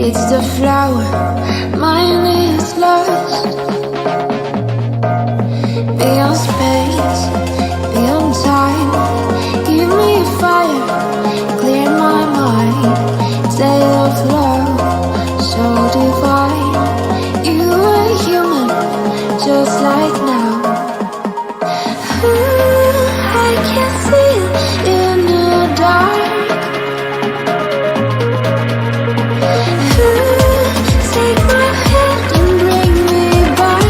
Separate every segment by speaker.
Speaker 1: It's the flower, mine is lost. Beyond space, beyond time. Give me a fire, clear my mind. Tale of love, so divine. You are human, just like now. I can see it in the dark. Take my hand and bring me back.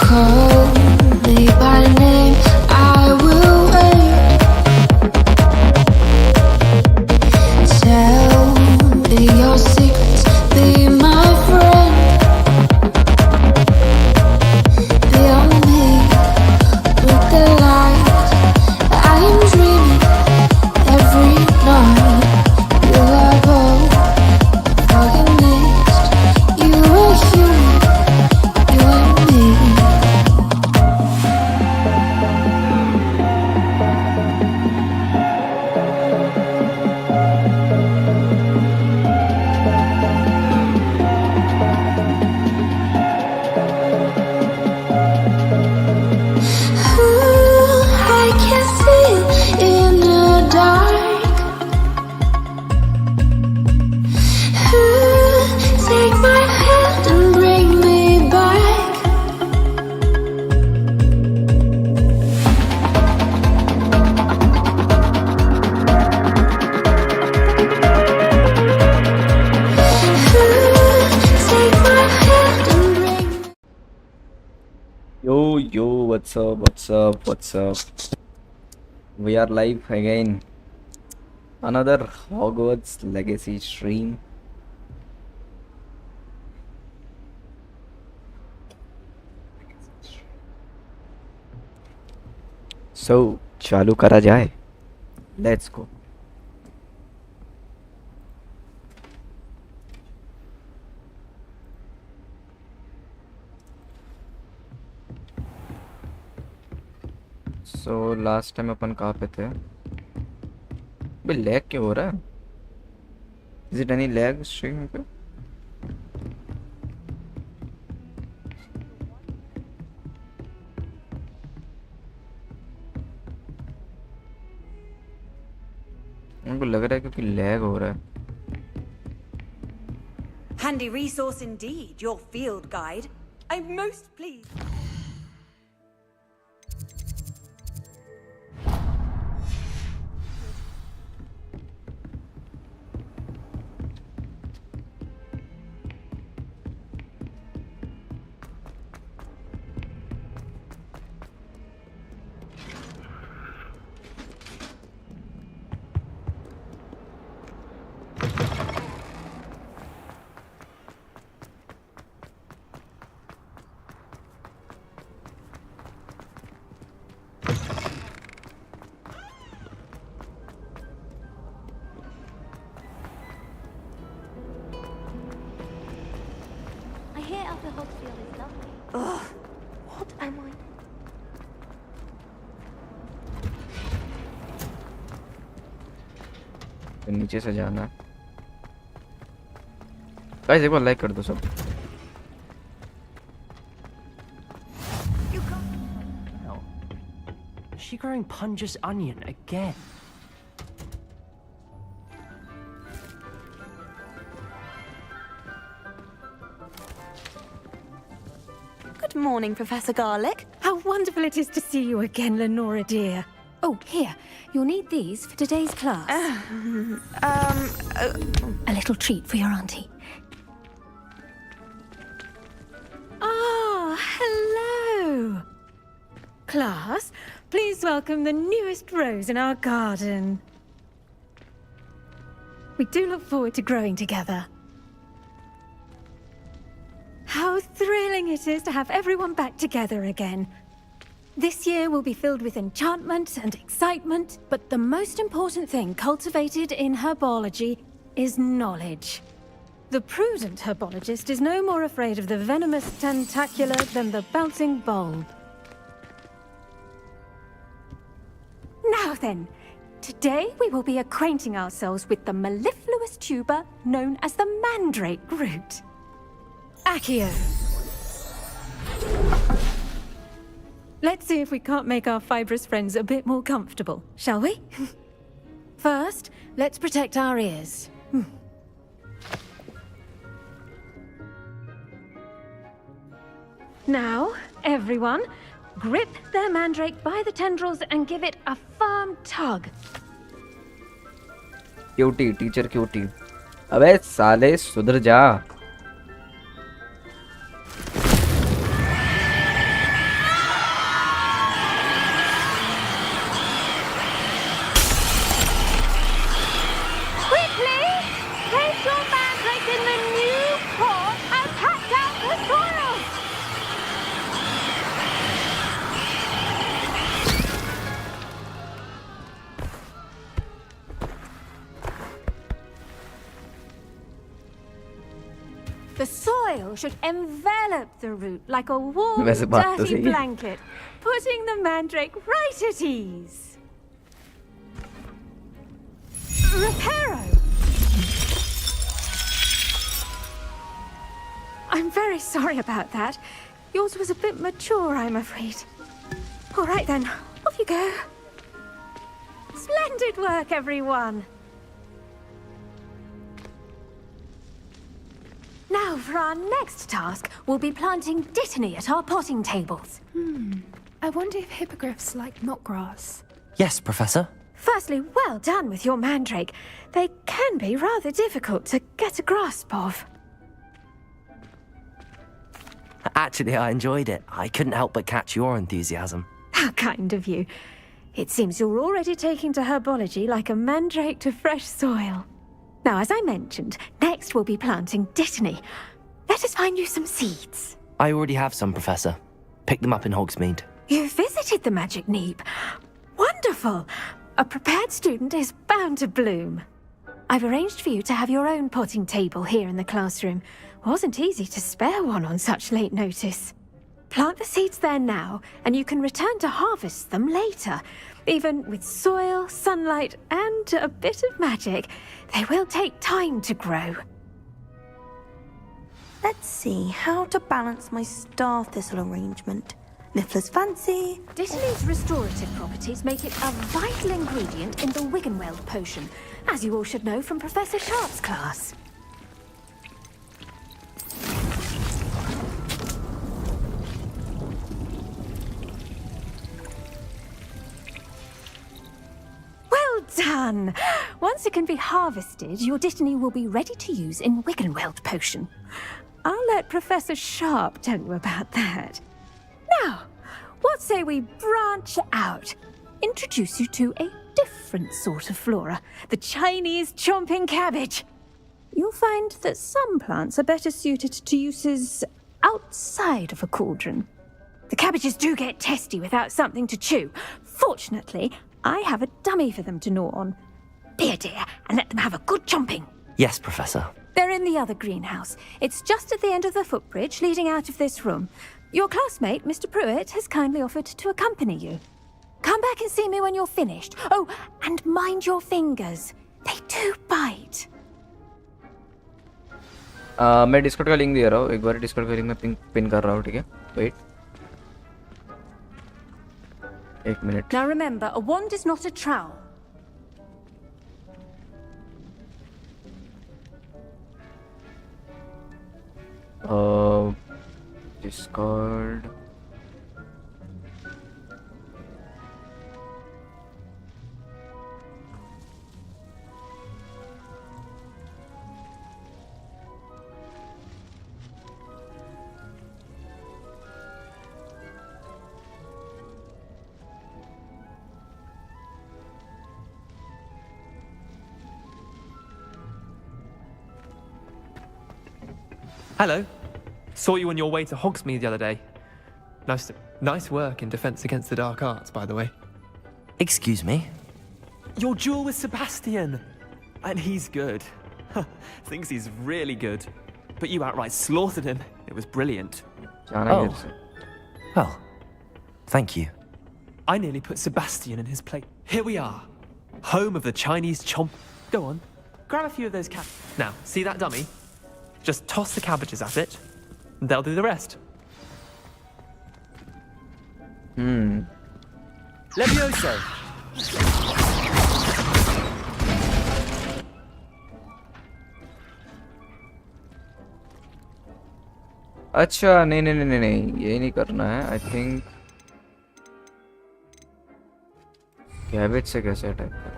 Speaker 1: Call me by name, I will wait. Tell me your secrets, be my friend. Beyond me, with the light, I am dreaming every night. You are both organized. You are human, you and me. I can see it in the dark. Take my hand and bring me back. Take my hand and bring me.
Speaker 2: Yo, what's up? We are live again. Another Hogwarts Legacy stream. So, चालू करा जाए. Let's go. So last time अपन कहाँ पे थे? बे lag क्यों हो रहा है? Is it any lag stream पे? उनको लग रहा है क्योंकि लैग हो रहा है.
Speaker 3: Handy resource indeed, your field guide. I'm most pleased.
Speaker 4: I hear Upper Hogsfield is lovely.
Speaker 3: Ugh.
Speaker 4: What am I?
Speaker 2: तो नीचे से जाना है. गाइस एक बार लाइक कर दो सब.
Speaker 3: You can't.
Speaker 5: Hell. Is she growing Punja's onion again?
Speaker 3: Good morning, Professor Garlic. How wonderful it is to see you again, Lenora dear.
Speaker 4: Oh, here. You'll need these for today's class. A little treat for your auntie.
Speaker 3: Ah, hello. Class, please welcome the newest rose in our garden. We do look forward to growing together. How thrilling it is to have everyone back together again. This year will be filled with enchantment and excitement, but the most important thing cultivated in herbology is knowledge. The prudent herbologist is no more afraid of the venomous tentacula than the bouncing bulb. Now then, today we will be acquainting ourselves with the mellifluous tuber known as the mandrake root. Accio. Let's see if we can't make our fibrous friends a bit more comfortable, shall we? First, let's protect our ears. Now, everyone, grip their mandrake by the tendrils and give it a firm tug.
Speaker 2: Cutie teacher cutie अबे साले सुधर जा
Speaker 3: Quickly! Place your mandrake in the new pot and pack out the soil! The soil should envelop the root like a warm,
Speaker 2: वैसे बात तो
Speaker 3: dirty
Speaker 2: सही है।
Speaker 3: blanket, putting the mandrake right at ease. Reparo! I'm very sorry about that. Yours was a bit mature, I'm afraid. All right then, off you go. Splendid work, everyone. Now, for our next task, we'll be planting dittany at our potting tables.
Speaker 6: I wonder if hippogriffs like knotgrass.
Speaker 5: Yes, Professor.
Speaker 3: Firstly, well done with your mandrake. They can be rather difficult to get a grasp of.
Speaker 5: Actually, I enjoyed it. I couldn't help but catch your enthusiasm.
Speaker 3: How kind of you. It seems you're already taking to herbology like a mandrake to fresh soil. Now, as I mentioned, next we'll be planting dittany. Let us find you some seeds.
Speaker 5: I already have some, Professor. Picked them up in Hogsmeade.
Speaker 3: You visited the Magic Neep. Wonderful. A prepared student is bound to bloom. I've arranged for you to have your own potting table here in the classroom. Wasn't easy to spare one on such late notice. Plant the seeds there now, and you can return to harvest them later. Even with soil, sunlight, and a bit of magic, they will take time to grow.
Speaker 7: Let's see how to balance my star thistle arrangement. Niffler's fancy.
Speaker 3: Dittany's restorative properties make it a vital ingredient in the Wiggenweld potion, as you all should know from Professor Sharp's class. Well done! Once it can be harvested, your dittany will be ready to use in Wiggenweld potion. I'll let Professor Sharp tell you about that. Now, what say we branch out? Introduce you to a different sort of flora, the Chinese chomping cabbage. You'll find that some plants are better suited to uses outside of a cauldron. The cabbages do get testy without something to chew. Fortunately, I have a dummy for them to gnaw on. Be a dear and let them have a good chomping.
Speaker 5: Yes, Professor.
Speaker 3: They're in the other greenhouse. It's just at the end of the footbridge leading out of this room. Your classmate, Mr. Pruitt, has kindly offered to accompany you. Come back and see me when you're finished. Oh, and mind your fingers. They do bite.
Speaker 2: मैं Discord का link दे रहा हूँ एक बार Discord का link मैं pin कर रहा हूँ ठीक है वेट एक minute
Speaker 3: Now remember, a wand is not a trowel.
Speaker 2: Discord
Speaker 8: Hello. Saw you on your way to Hogsmeade the other day. Nice work in Defense Against the Dark Arts, by the way.
Speaker 5: Excuse me?
Speaker 8: Your duel with Sebastian! And he's good. Thinks he's really good. But you outright slaughtered him. It was brilliant.
Speaker 5: Oh. Well, thank you.
Speaker 8: I nearly put Sebastian in his place. Here we are. Home of the Chinese chomp. Go on. Grab a few of those Now, see that dummy? Just toss the cabbages at it. And they'll do the rest.
Speaker 5: Levioso!
Speaker 2: अच्छा नहीं नहीं नहीं नहीं ये नहीं करना है I think cabbage से कैसे अटैक करें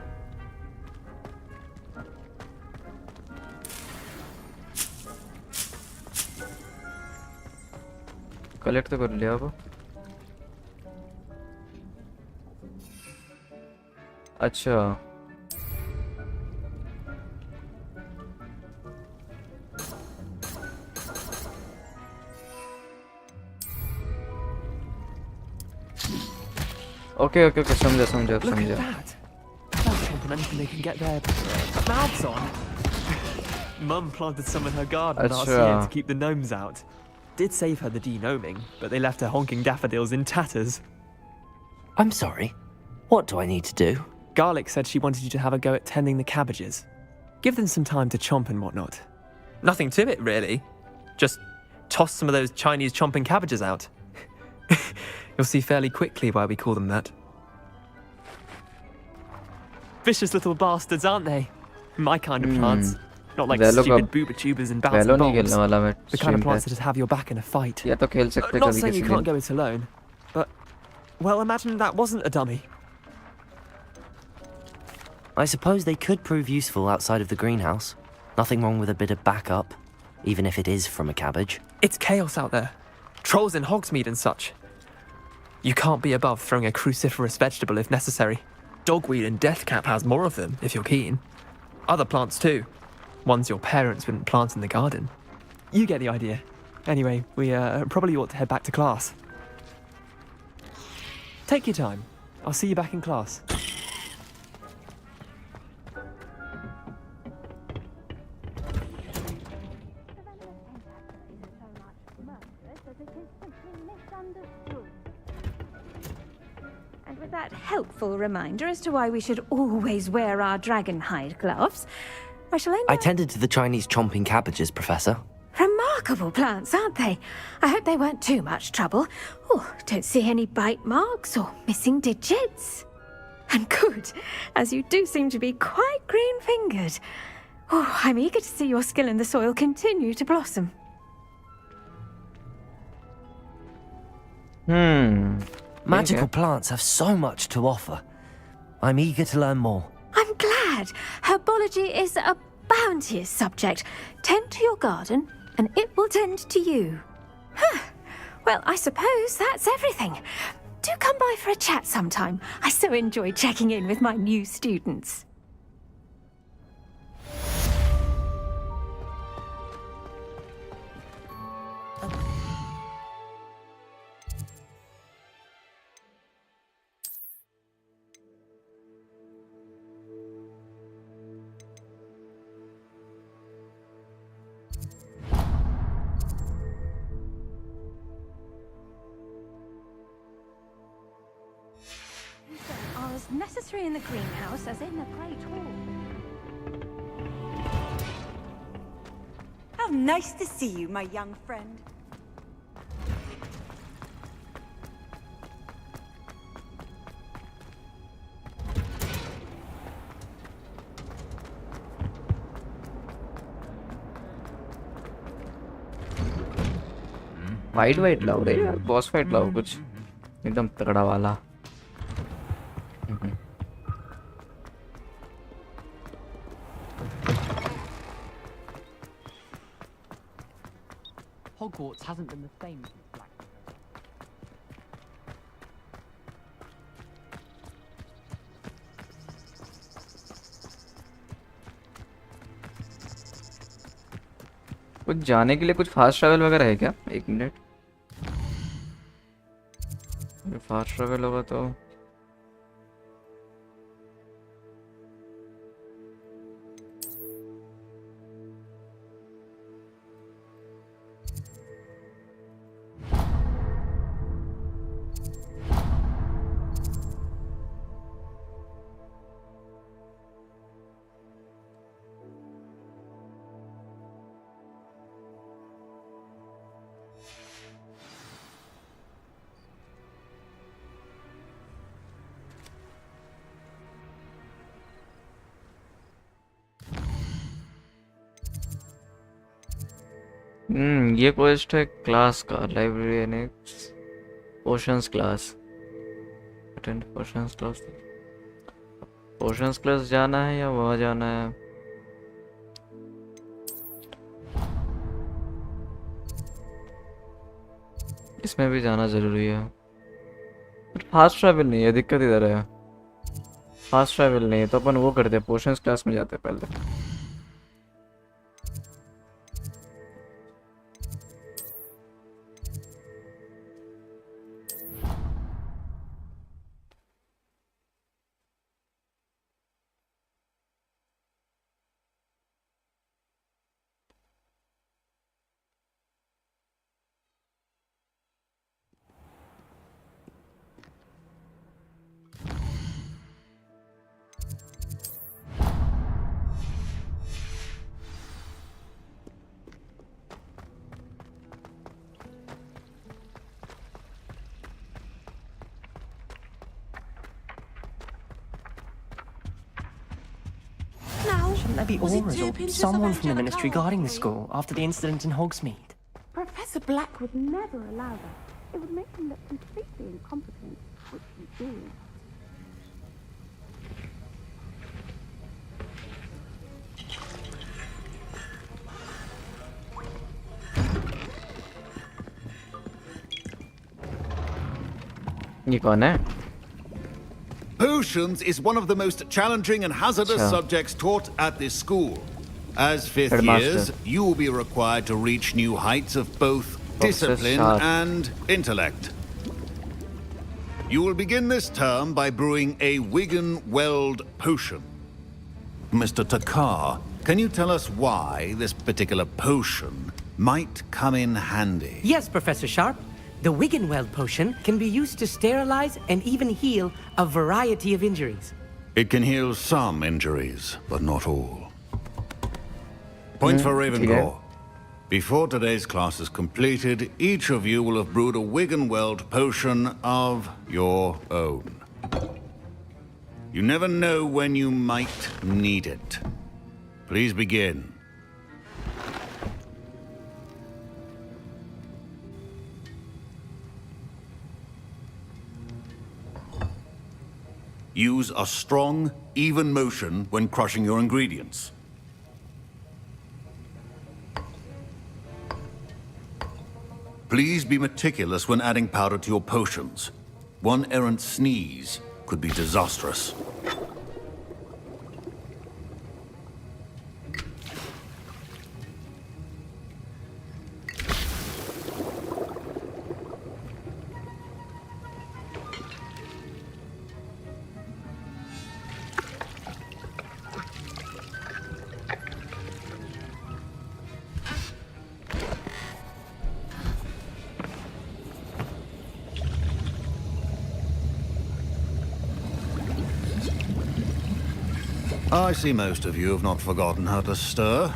Speaker 2: कलेक्ट तो कर लिया वो अच्छा ओके ओके ओके समझा समझा
Speaker 8: Look at
Speaker 2: समझा
Speaker 8: that. They'll chomp on anything they can get their mouths on. Mum planted some in her garden last year to keep the gnomes out. Did save her the de-gnoming, but they left her honking daffodils in tatters.
Speaker 5: I'm sorry. What do I need to do?
Speaker 8: Garlic said she wanted you to have a go at tending the cabbages. Give them some time to chomp and whatnot. Nothing to it, really. Just toss some of those Chinese chomping cabbages out. You'll see fairly quickly why we call them that. Vicious little bastards, aren't they? My kind of plants. Not like stupid booba-tubers and bouncing bombs. The kind of plants that just have your back in a fight. Not saying you can't go it alone, but, well, imagine that wasn't a dummy.
Speaker 5: I suppose they could prove useful outside of the greenhouse. Nothing wrong with a bit of backup, even if it is from a cabbage.
Speaker 8: It's chaos out there. Trolls in Hogsmeade and such. You can't be above throwing a cruciferous vegetable if necessary. Dogweed and deathcap has more of them, if you're keen. Other plants too. Ones your parents wouldn't plant in the garden. You get the idea. Anyway, we probably ought to head back to class. Take your time. I'll see you back in class.
Speaker 3: And with that helpful reminder as to why we should always wear our dragon hide gloves, I shall end
Speaker 5: I tended to the Chinese chomping cabbages, Professor.
Speaker 3: Remarkable plants, aren't they? I hope they weren't too much trouble. Oh, don't see any bite marks or missing digits. And good, as you do seem to be quite green-fingered. Oh, I'm eager to see your skill in the soil continue to blossom.
Speaker 5: Magical plants have so much to offer. I'm eager to learn more.
Speaker 3: I'm glad. Herbology is a bounteous subject. Tend to your garden, and it will tend to you. Well, I suppose that's everything. Do come by for a chat sometime. I so enjoy checking in with my new students. Are as necessary in the greenhouse as in the Great Hall.
Speaker 9: How nice to see you, my young friend.
Speaker 2: White लाओ रे यार boss fight लाओ कुछ एकदम तगड़ा वाला
Speaker 10: Hogwarts hasn't been the same since Black.
Speaker 2: कुछ जाने के लिए कुछ फास्ट ट्रैवल वगैरह है क्या? एक मिनट, फास्ट ट्रैवल होगा तो ये क्वेस्ट है क्लास का, library annex potions class, attend potions class. Potions class जाना है या वहाँ जाना है? इसमें भी जाना जरूरी है, पर फास्ट ट्रैवल नहीं है, दिक्कत इधर है। फास्ट ट्रैवल नहीं है तो अपन वो करते हैं, पोशंस क्लास में जाते हैं पहले।
Speaker 11: Shouldn't there be auras or someone from the ministry guarding the school after the incident in Hogsmeade?
Speaker 12: Professor Black would never allow that. It would make him look completely incompetent, which he is.
Speaker 2: ये कौन है?
Speaker 13: Potions is one of the most challenging and hazardous subjects taught at this school. As fifth years, you will be required to reach new heights of both discipline and intellect. You will begin this term by brewing a Wiggenweld potion. Mr. Takar, can you tell us why this particular potion might come in handy?
Speaker 11: Yes, Professor Sharp. The Wiggenweld potion can be used to sterilize and even heal a variety of injuries.
Speaker 13: It can heal some injuries, but not all. Point for Ravenclaw. Before today's class is completed, each of you will have brewed a Wiggenweld potion of your own. You never know when you might need it. Please begin. Use a strong, even motion when crushing your ingredients. Please be meticulous when adding powder to your potions. One errant sneeze could be disastrous. I see most of you have not forgotten how to stir.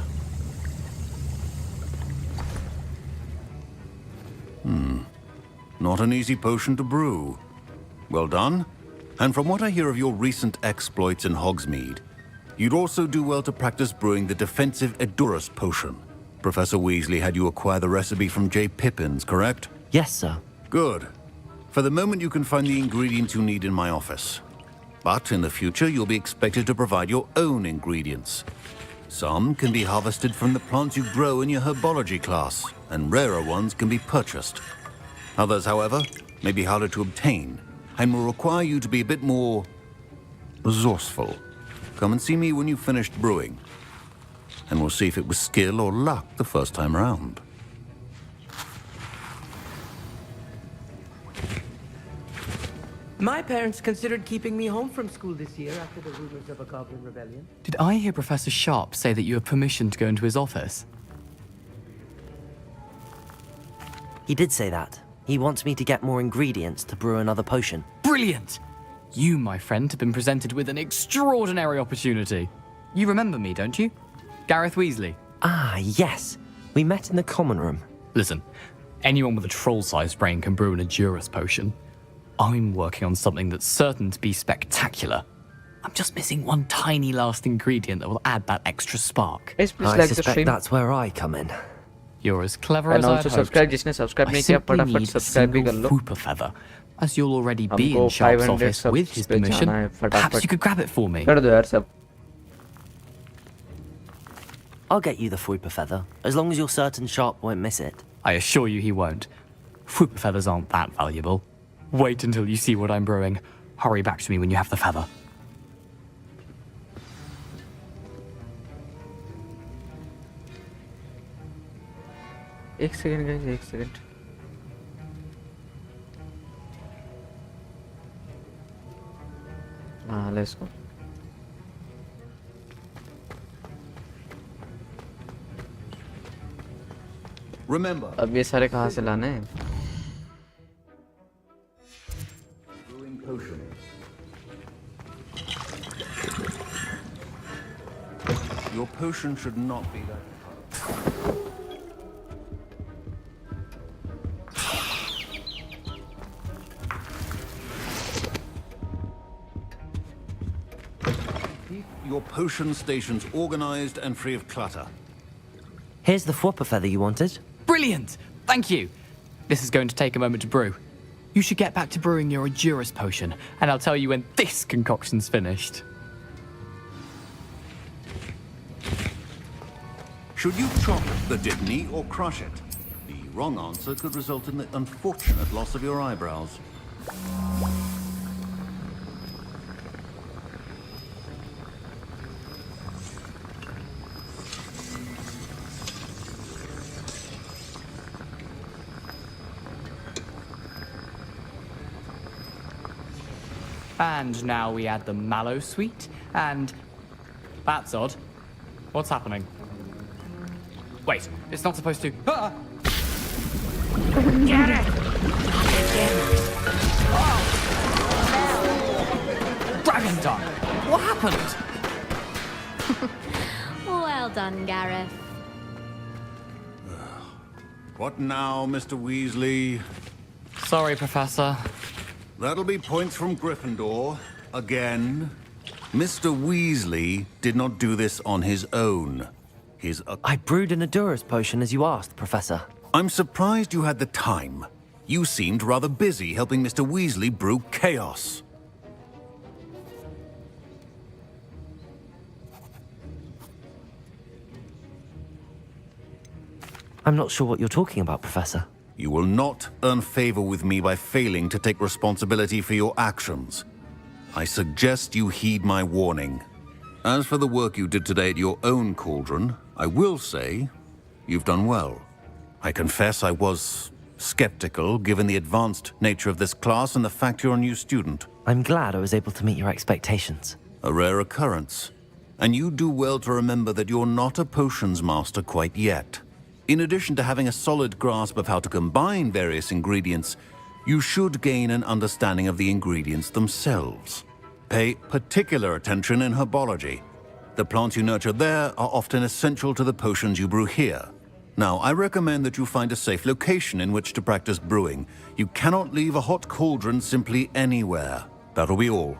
Speaker 13: Not an easy potion to brew. Well done. And from what I hear of your recent exploits in Hogsmeade, you'd also do well to practice brewing the defensive Edurus potion. Professor Weasley had you acquire the recipe from J. Pippins, correct?
Speaker 5: Yes, sir.
Speaker 13: Good. For the moment, you can find the ingredients you need in my office. But in the future, you'll be expected to provide your own ingredients. Some can be harvested from the plants you grow in your herbology class, and rarer ones can be purchased. Others, however, may be harder to obtain, and will require you to be a bit more resourceful. Come and see me when you've finished brewing. and we'll see if it was skill or luck the first time round.
Speaker 11: My parents considered keeping me home from school this year after the rumors of a goblin rebellion.
Speaker 10: Did I hear Professor Sharp say that you have permission to go into his office?
Speaker 5: He did say that. He wants me to get more ingredients to brew another potion.
Speaker 10: Brilliant! You, my friend, have been presented with an extraordinary opportunity. You remember me, don't you? Gareth Weasley.
Speaker 5: Ah, yes. We met in the common room.
Speaker 10: Listen, anyone with a troll-sized brain can brew an Edurus potion. I'm working on something that's certain to be spectacular. I'm just missing one tiny last ingredient that will add that extra spark.
Speaker 2: Guys, please
Speaker 5: I
Speaker 2: like the
Speaker 5: suspect
Speaker 2: stream.
Speaker 5: that's where I come in.
Speaker 10: You're as clever
Speaker 2: And
Speaker 10: as I
Speaker 2: also
Speaker 10: had hoped.
Speaker 2: subscribe जिसने subscribe
Speaker 10: I
Speaker 2: नहीं किया
Speaker 10: simply
Speaker 2: फटाफट
Speaker 10: need a
Speaker 2: subscribe भी कर
Speaker 10: single
Speaker 2: low.
Speaker 10: Whooper feather. As you'll already be
Speaker 2: हमको
Speaker 10: in Sharp's
Speaker 2: 500
Speaker 10: office with his
Speaker 2: subs पे
Speaker 10: permission,
Speaker 2: जाना है
Speaker 10: perhaps
Speaker 2: फटाफट.
Speaker 10: you could grab it for me.
Speaker 2: कर दो यार सब.
Speaker 5: I'll get you the Fwooper feather, as long as you're certain Sharp won't miss it.
Speaker 10: I assure you he won't. Whooper feathers aren't that valuable. Wait until you see what I'm brewing. Hurry back to me when you have the feather.
Speaker 2: एक second guys, एक second. हाँ, let's go.
Speaker 13: Remember,
Speaker 2: अब ये सारे कहाँ से लाने हैं?
Speaker 13: brewing potion. Your potion should not be that. Keep your potion stations organized and free of clutter.
Speaker 5: Here's the Fwooper feather you wanted.
Speaker 10: Brilliant! Thank you! This is going to take a moment to brew. You should get back to brewing your Edurus potion, and I'll tell you when this concoction's finished.
Speaker 13: Should you chop the Dibney or crush it? The wrong answer could result in the unfortunate loss of your eyebrows.
Speaker 10: And now we add the mallow sweet, and... That's odd. What's happening? Wait, it's not supposed to... Ah!
Speaker 11: Get it!
Speaker 10: Dragon Dung! What happened?
Speaker 4: Well done, Gareth.
Speaker 13: What now, Mr. Weasley?
Speaker 10: Sorry, Professor.
Speaker 13: That'll be points from Gryffindor. Again. Mr. Weasley did not do this on his own.
Speaker 5: I brewed an Edurus potion as you asked, Professor.
Speaker 13: I'm surprised you had the time. You seemed rather busy helping Mr. Weasley brew chaos.
Speaker 5: I'm not sure what you're talking about, Professor.
Speaker 13: You will not earn favor with me by failing to take responsibility for your actions. I suggest you heed my warning. As for the work you did today at your own cauldron, I will say you've done well. I confess I was skeptical given the advanced nature of this class and the fact you're a new student.
Speaker 5: I'm glad I was able to meet your expectations.
Speaker 13: A rare occurrence. And you do well to remember that you're not a potions master quite yet. In addition to having a solid grasp of how to combine various ingredients, you should gain an understanding of the ingredients themselves. Pay particular attention in herbology. The plants you nurture there are often essential to the potions you brew here. Now, I recommend that you find a safe location in which to practice brewing. You cannot leave a hot cauldron simply anywhere. That'll be all.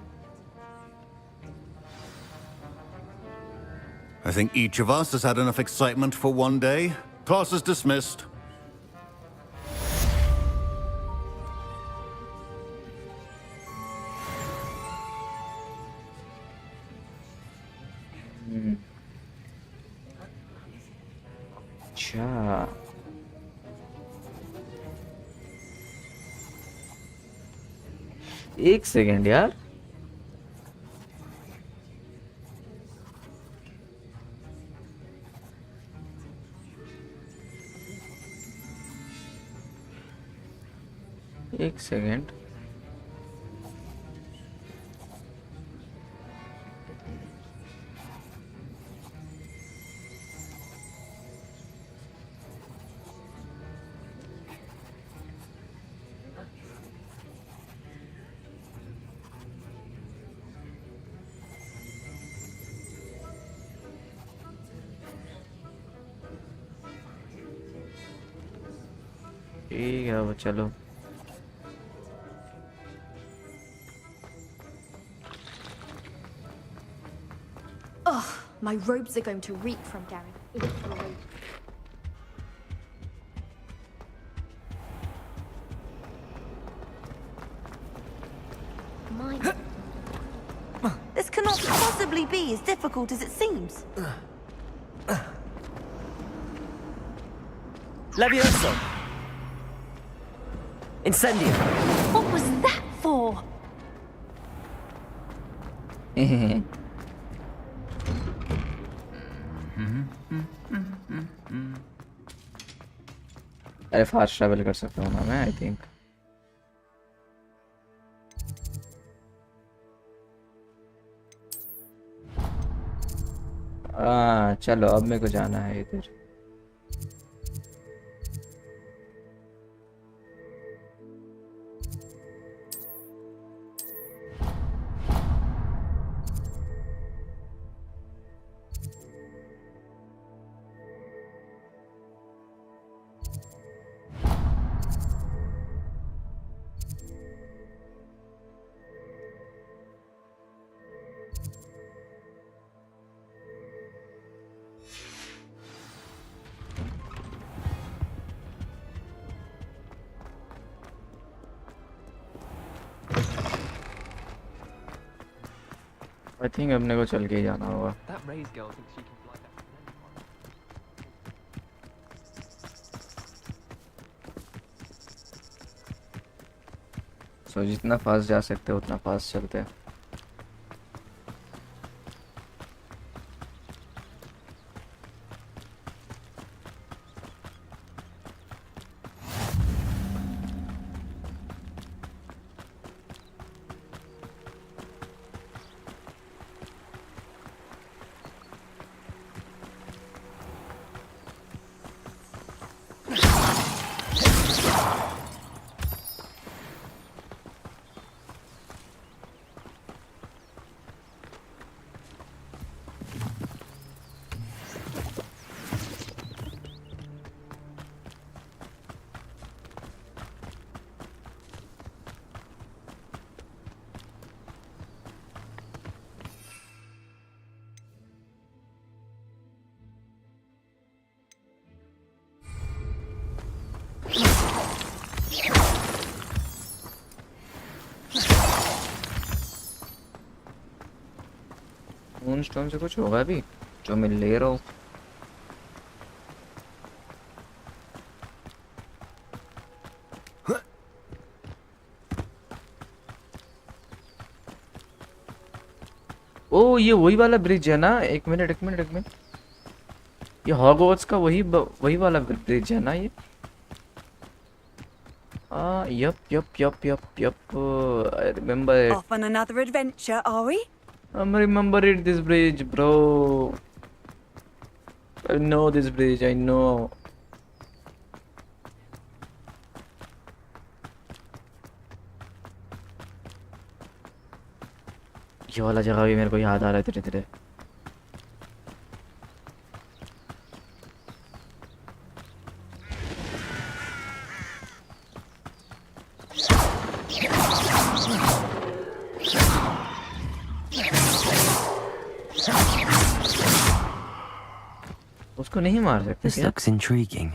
Speaker 13: I think each of us has had enough excitement for one day. Class is dismissed.
Speaker 2: अच्छा. एक second यार. एक second. ठीक है, वो चलो.
Speaker 12: Ugh, my robes are going to reek from Gary.
Speaker 7: This cannot possibly be as difficult as it seems.
Speaker 5: Levioso! Incendio!
Speaker 12: What was that for?
Speaker 2: अरे fast travel कर सकता हूँ ना मैं, आई थिंक. चलो अब मेरे को जाना है इधर. आई थिंक अपने को चल के ही जाना होगा.
Speaker 8: That Ray's girl thinks she can fly better than anyone.
Speaker 2: सो जितना फास्ट जा सकते हैं उतना फास्ट चलते हैं. मूनस्टोन से कुछ होगा भी जो मैं ले रहा हूँ. ओ ये वही वाला ब्रिज है ना. एक मिनट. ये हॉगवर्ट्स का वही वाला ब्रिज है ना ये. Yup. I remember it.
Speaker 9: Off on another adventure, are we?
Speaker 2: I'm remembering this bridge, bro. I know this bridge, I know. ये वाला जगह भी मेरे को याद आ रहा है धीरे धीरे. उसको नहीं मार सकते.
Speaker 5: This looks intriguing.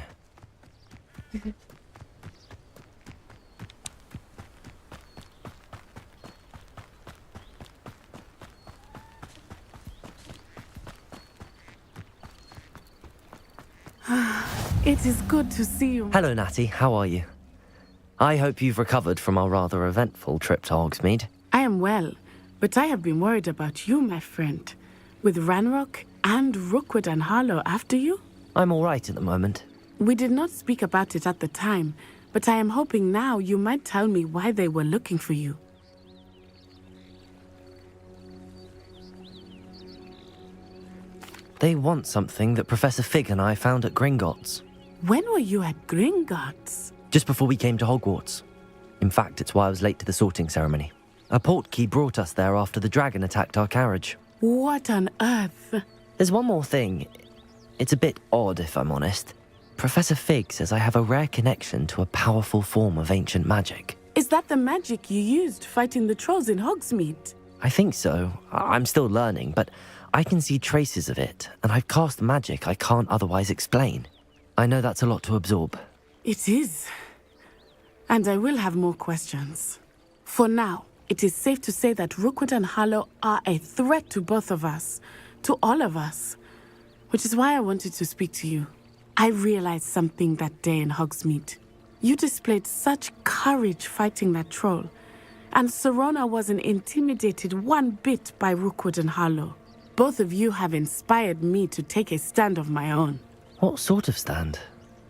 Speaker 14: It is good to see you.
Speaker 5: Hello, Natty. How are you? I hope you've recovered from our rather eventful trip to Hogsmeade.
Speaker 14: I am well, but I have been worried about you, my friend. With Ranrock and Rookwood and Harlow after you?
Speaker 5: I'm all right at the moment.
Speaker 14: We did not speak about it at the time, but I am hoping now you might tell me why they were looking for you.
Speaker 5: They want something that Professor Fig and I found at Gringotts.
Speaker 14: When were you at Gringotts?
Speaker 5: Just before we came to Hogwarts. In fact, it's why I was late to the sorting ceremony. A portkey brought us there after the dragon attacked our carriage.
Speaker 14: What on earth?
Speaker 5: There's one more thing. It's a bit odd, if I'm honest. Professor Fig says I have a rare connection to a powerful form of ancient magic.
Speaker 14: Is that the magic you used fighting the trolls in Hogsmeade?
Speaker 5: I think so. I'm still learning, but I can see traces of it, and I've cast magic I can't otherwise explain. I know that's a lot to absorb.
Speaker 14: It is. And I will have more questions. For now, it is safe to say that Rookwood and Harlow are a threat to both of us, to all of us, which is why I wanted to speak to you. I realized something that day in Hogsmeade. You displayed such courage fighting that troll, and Serona wasn't intimidated one bit by Rookwood and Harlow. Both of you have inspired me to take a stand of my own.
Speaker 5: What sort of stand?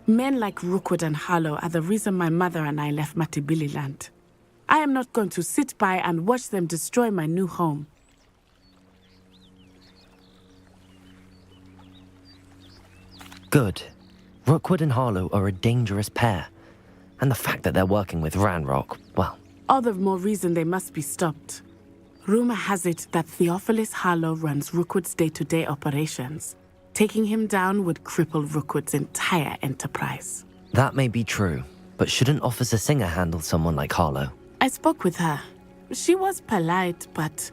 Speaker 14: Men like Rookwood and Harlow are the reason my mother and I left Matabeleland. I am not going to sit by and watch them destroy my new home.
Speaker 5: Good. Rookwood and Harlow are a dangerous pair. And the fact that they're working with Ranrock, well...
Speaker 14: All the more reason they must be stopped. Rumor has it that Theophilus Harlow runs Rookwood's day-to-day operations. Taking him down would cripple Rookwood's entire enterprise.
Speaker 5: That may be true, but shouldn't Officer Singer handle someone like Harlow?
Speaker 14: I spoke with her. She was polite, but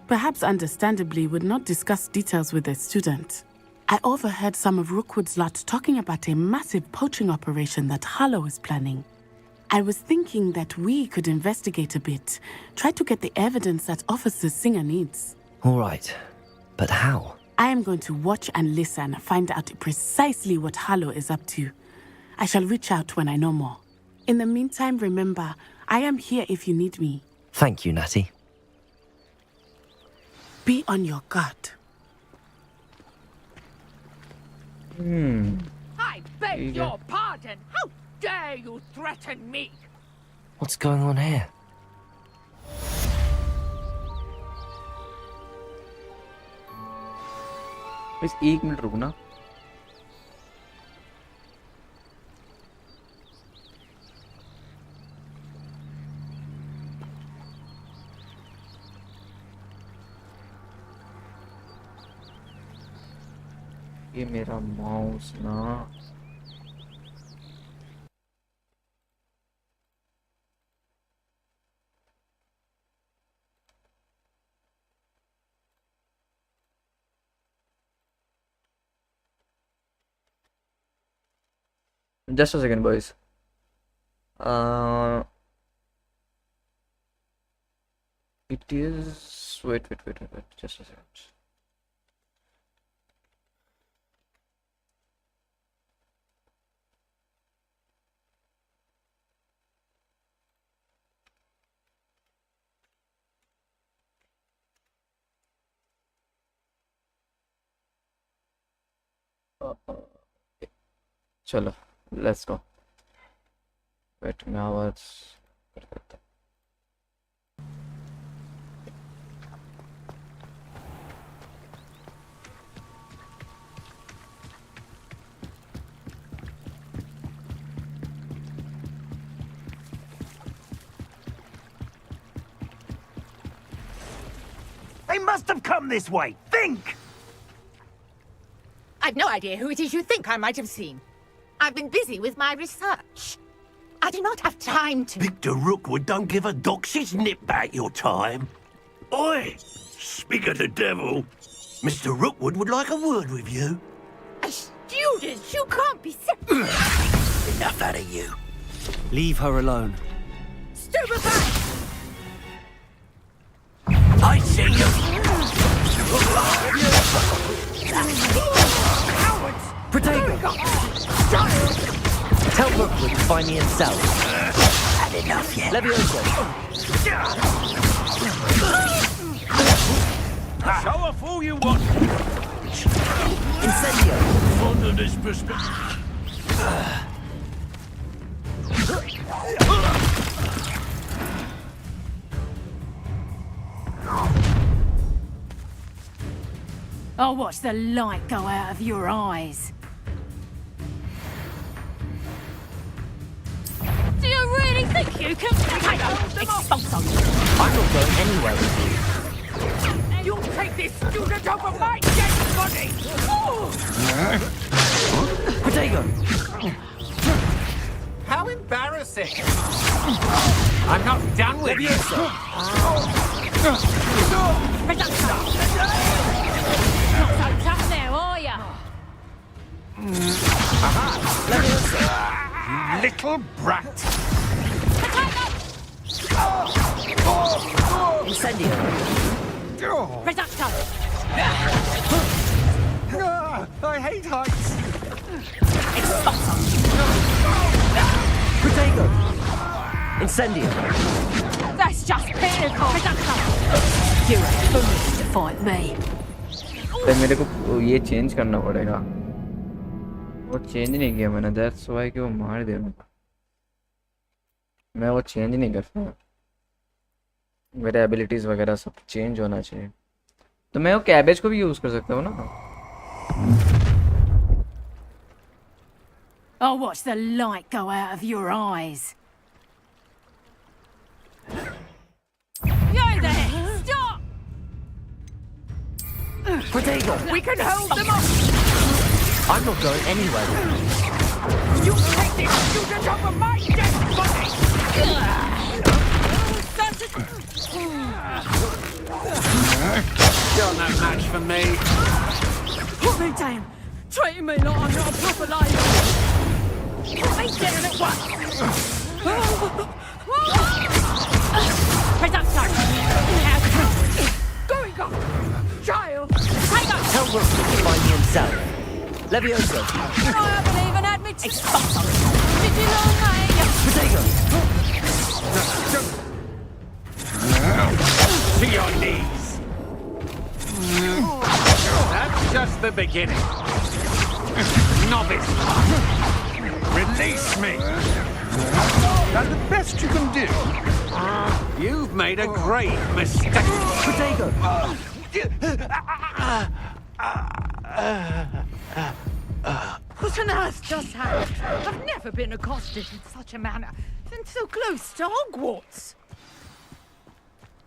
Speaker 14: perhaps understandably would not discuss details with a student. I overheard some of Rookwood's lot talking about a massive poaching operation that Harlow is planning. I was thinking that we could investigate a bit, try to get the evidence that Officer Singer needs.
Speaker 5: All right, but how?
Speaker 14: I am going to watch and listen, find out precisely what Harlow is up to. I shall reach out when I know more. In the meantime, remember, I am here if you need me.
Speaker 5: Thank you, Natty.
Speaker 14: Be on your guard.
Speaker 15: I beg your pardon. How dare you threaten me?
Speaker 5: What's going on here?
Speaker 2: Please, 1 minute रुकना. ये मेरा mouse ना Just a second, boys. It is wait. Just a second. चलो let's go. Wait, मैं आवाज कर देता.
Speaker 16: They must have come this way. Think!
Speaker 15: I've no idea who it is you think I might have seen. I've been busy with my research. I do not have time to...
Speaker 16: Victor Rookwood don't give a doxy's nip back your time. Oi! Speak of the devil. Mr. Rookwood would like a word with you.
Speaker 15: A student? You can't be...
Speaker 16: Enough out of you.
Speaker 11: Leave her alone.
Speaker 15: Stupid back!
Speaker 16: I see you!
Speaker 5: Protego! Tell Rookwood to find me a cell.
Speaker 16: Had enough yet.
Speaker 5: Levioso!
Speaker 16: Show off all you want.
Speaker 5: Incendio!
Speaker 16: Fond of this perspective.
Speaker 3: I'll watch the light go out of your eyes. Do you really think you can take expulse them?
Speaker 5: I'm not going anywhere with you.
Speaker 15: You'll take this student over my dead body!
Speaker 5: Protego!
Speaker 15: How embarrassing! I'm not done with you!
Speaker 3: Not so tough now, are ya?
Speaker 15: You little brat!
Speaker 5: Incendio!
Speaker 3: Reducto!
Speaker 15: I hate heights!
Speaker 5: Protego! Incendio!
Speaker 3: That's just pinnacle! Reducto! You're a foolish to fight me.
Speaker 2: तो मेरे को ये change करना पड़ेगा वो change नहीं किया मैंने दैट्स व्हाई कि वो मार दिया मैं वो चेंज नहीं कर पाया मेरे एबिलिटीज वगैरह सब चेंज होना चाहिए तो मैं वो कैबेज को भी यूज कर सकता हूँ ना
Speaker 3: I'll watch the light go out of your eyes. You there! Stop!
Speaker 5: Protego!
Speaker 15: We can hold them off!
Speaker 5: I'm not going anywhere with you.
Speaker 15: You take this student over my dead body! You're no match for me.
Speaker 3: Put me down! Treating me like I'm not a proper lady!
Speaker 15: Put me down at once!
Speaker 3: Reducto!
Speaker 15: Going up! Child!
Speaker 5: Tell Rook to find me himself. Levioso!
Speaker 3: I haven't even had me expulso! Did you know, mate?
Speaker 5: Protego!
Speaker 15: To your knees! That's just the beginning. Novice! Release me! That's the best you can do. You've made a great mistake.
Speaker 5: Protego!
Speaker 15: What on earth just happened? I've never been accosted in such a manner. And so close to Hogwarts.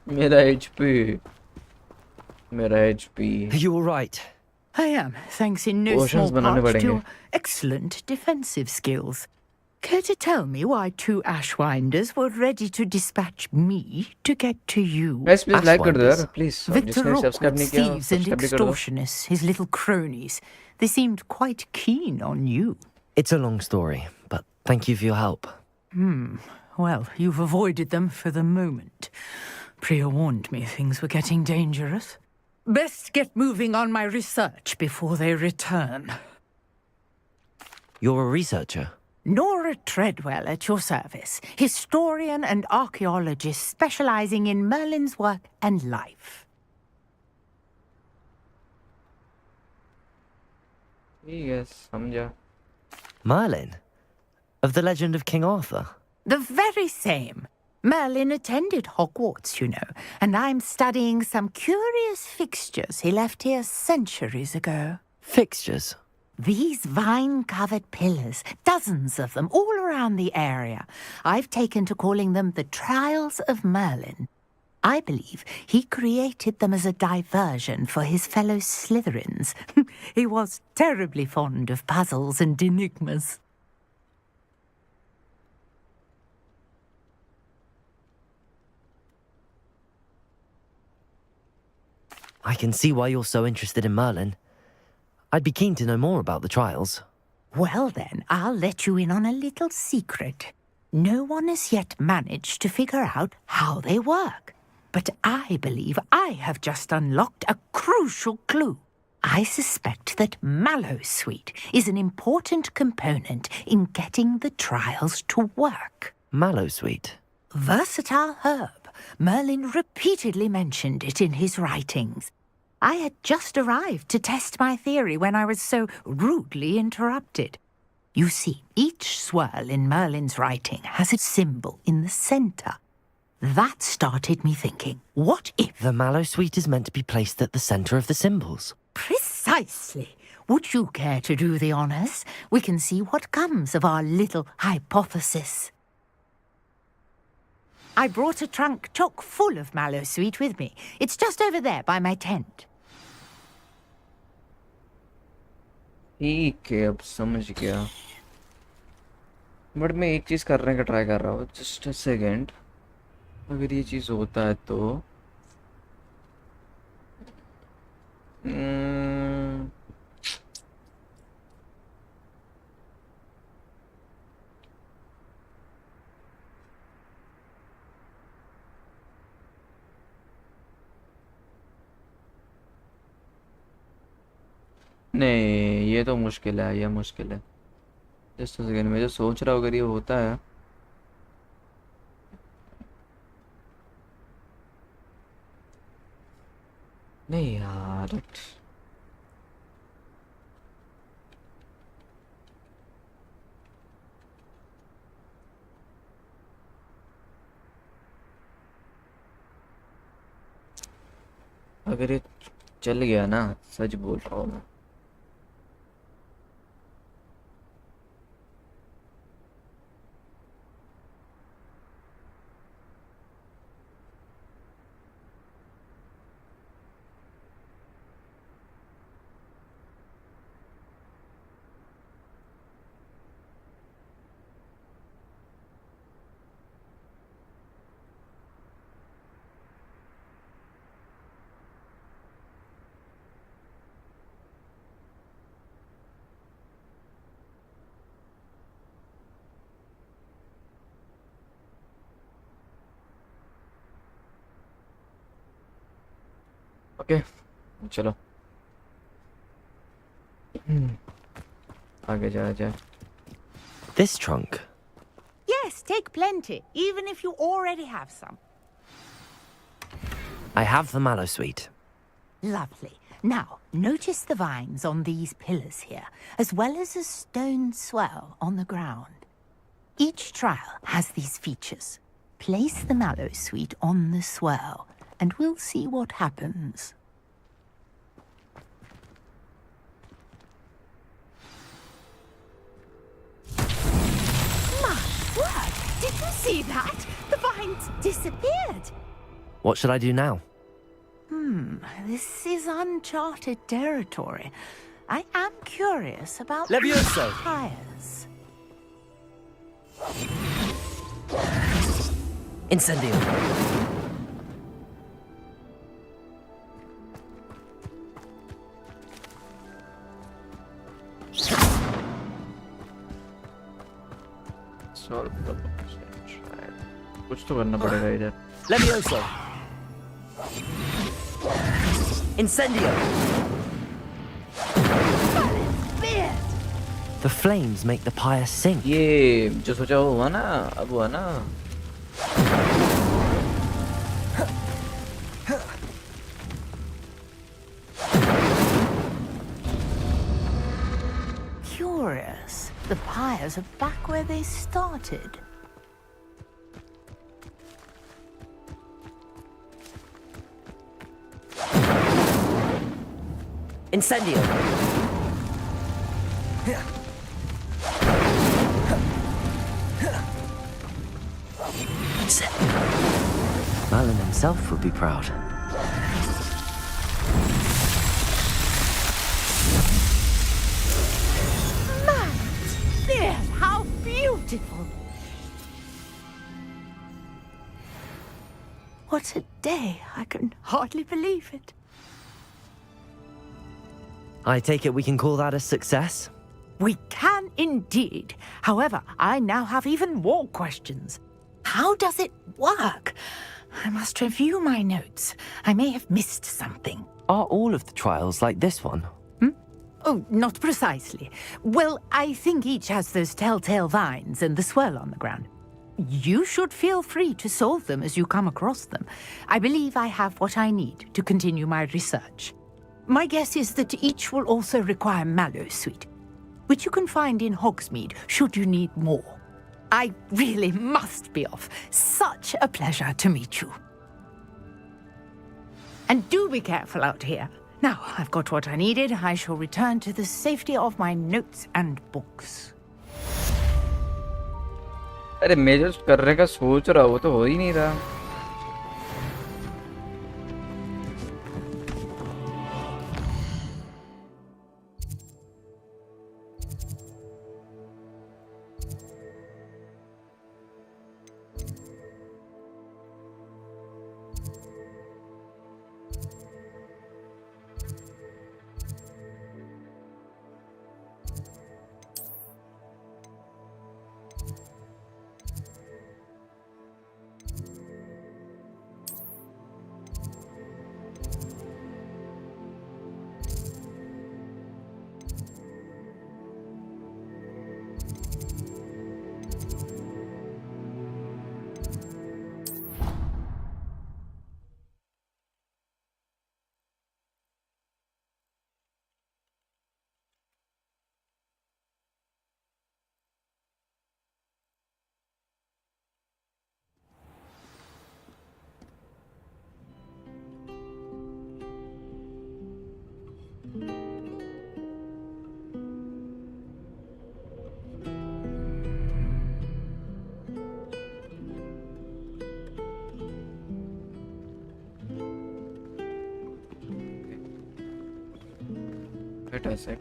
Speaker 2: मेरा HP
Speaker 5: You all right?
Speaker 17: I am, thanks in no
Speaker 2: Potions
Speaker 17: small
Speaker 2: बनाने
Speaker 17: part to
Speaker 2: पड़ेंगे
Speaker 17: your excellent defensive skills. Care to tell me why two Ashwinders were ready to dispatch me to get to you?
Speaker 2: guys please like कर दो यार please
Speaker 17: Victor
Speaker 2: जिसने subscribe
Speaker 17: Rockwood's
Speaker 2: नहीं किया
Speaker 17: thieves and
Speaker 2: subscribe भी कर दो
Speaker 17: extortionists, his little cronies. They seemed quite keen on you.
Speaker 5: It's a long story, but thank you for your help.
Speaker 17: Well, you've avoided them for the moment. Priya warned me things were getting dangerous. Best get moving on my research before they return.
Speaker 5: You're a researcher?
Speaker 17: Nora Treadwell at your service, historian and archaeologist specializing in Merlin's work and life.
Speaker 2: yes समझा
Speaker 5: Merlin? Of the legend of King Arthur?
Speaker 17: The very same. Merlin attended Hogwarts, you know, and I'm studying some curious fixtures he left here centuries ago.
Speaker 5: Fixtures?
Speaker 17: These vine-covered pillars, dozens of them, all around the area. I've taken to calling them the Trials of Merlin. I believe he created them as a diversion for his fellow Slytherins. He was terribly fond of puzzles and enigmas.
Speaker 5: I can see why you're so interested in Merlin. I'd be keen to know more about the trials.
Speaker 17: Well then, I'll let you in on a little secret. No one has yet managed to figure out how they work. But I believe I have just unlocked a crucial clue. I suspect that mallowsweet is an important component in getting the trials to work.
Speaker 5: Mallowsweet?
Speaker 17: Versatile herb. Merlin repeatedly mentioned it in his writings. I had just arrived to test my theory when I was so rudely interrupted. You see, each swirl in Merlin's writing has its symbol in the center. That started me thinking, what if...
Speaker 5: The mallow sweet is meant to be placed at the center of the symbols.
Speaker 17: Precisely. Would you care to do the honors? We can see what comes of our little hypothesis. I brought a trunk chock full of mallow sweet with me. It's just over there by my tent.
Speaker 2: ठीक है, अब समझ गया. But मैं एक चीज़ करने का try कर रहा हूँ. Just a second. अगर ये चीज़ होता है तो नहीं, ये तो मुश्किल है. ये मुश्किल है. जस्ट सेकेंड, मैं जो सोच रहा हूँ अगर ये होता है. नहीं यार. अगर ये चल गया ना, सच बोल रहा हूँ मैं. ओके, चलो आगे जा जा.
Speaker 5: This trunk.
Speaker 17: Yes, take plenty, even if you already have some.
Speaker 5: I have the mallow sweet.
Speaker 17: Lovely. Now, notice the vines on these pillars here, as well as a stone swell on the ground. Each trial has these features. Place the mallow sweet on the swell, and we'll see what happens. My word! Did you see that? The vines disappeared.
Speaker 5: What should I do now?
Speaker 17: This is uncharted territory. I am curious about
Speaker 5: Levioso!
Speaker 17: fires.
Speaker 5: Incendio.
Speaker 2: Solve the कुछ तो करना पड़ेगा इधर.
Speaker 5: Levioso. Incendio. The flames make the pyre sink.
Speaker 2: ये जो सोचा वो हुआ ना, अब हुआ ना.
Speaker 17: Curious. The pyres are back where they started.
Speaker 5: Incendio. Merlin himself would be proud.
Speaker 17: Man, there! How beautiful! What a day! I can hardly believe it.
Speaker 5: I take it we can call that a success?
Speaker 17: We can indeed. However, I now have even more questions. How does it work? I must review my notes. I may have missed something.
Speaker 5: Are all of the trials like this one?
Speaker 17: Oh, not precisely. Well, I think each has those telltale vines and the swirl on the ground. You should feel free to solve them as you come across them. I believe I have what I need to continue my research. My guess is that each will also require mallow sweet. which you can find in Hogsmeade should you need more. I really must be off. Such a pleasure to meet you. And do be careful out here. Now, I've got what I needed. I shall return to the safety of my notes and books.
Speaker 2: अरे मैं जो करने का सोच रहा वो तो हो ही नहीं रहा.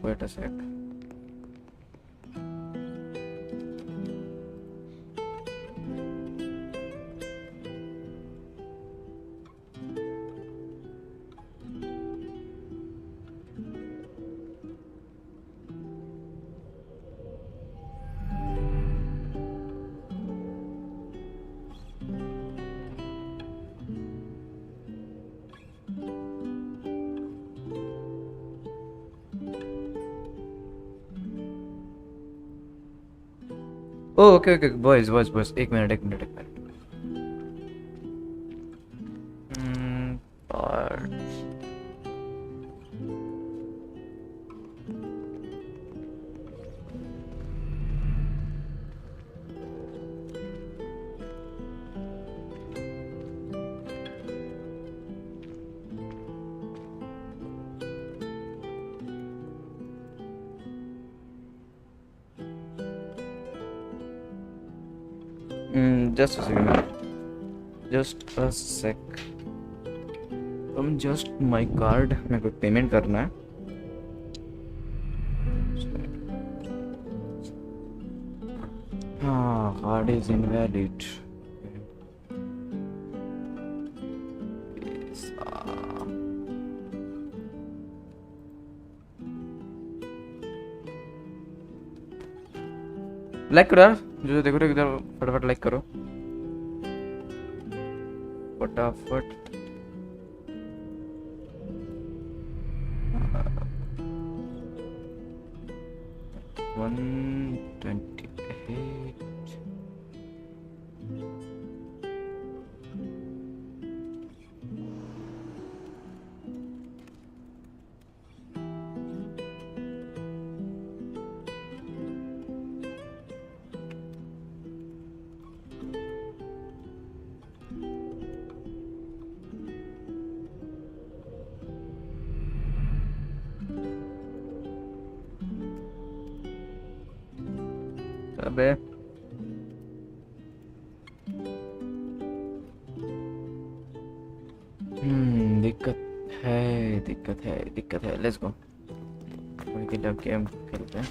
Speaker 2: Wait a sec. Oh, okay, boys. एक minute. Parts. Just a second. Just a sec. Just my card. मेरे को पेमेंट करना है. हाँ, card is invalid. लाइक करो यार, जो देखो इधर फटाफट लाइक करो फटाफट. अबे दिक्कत है. Let's go. गेम खेलते हैं.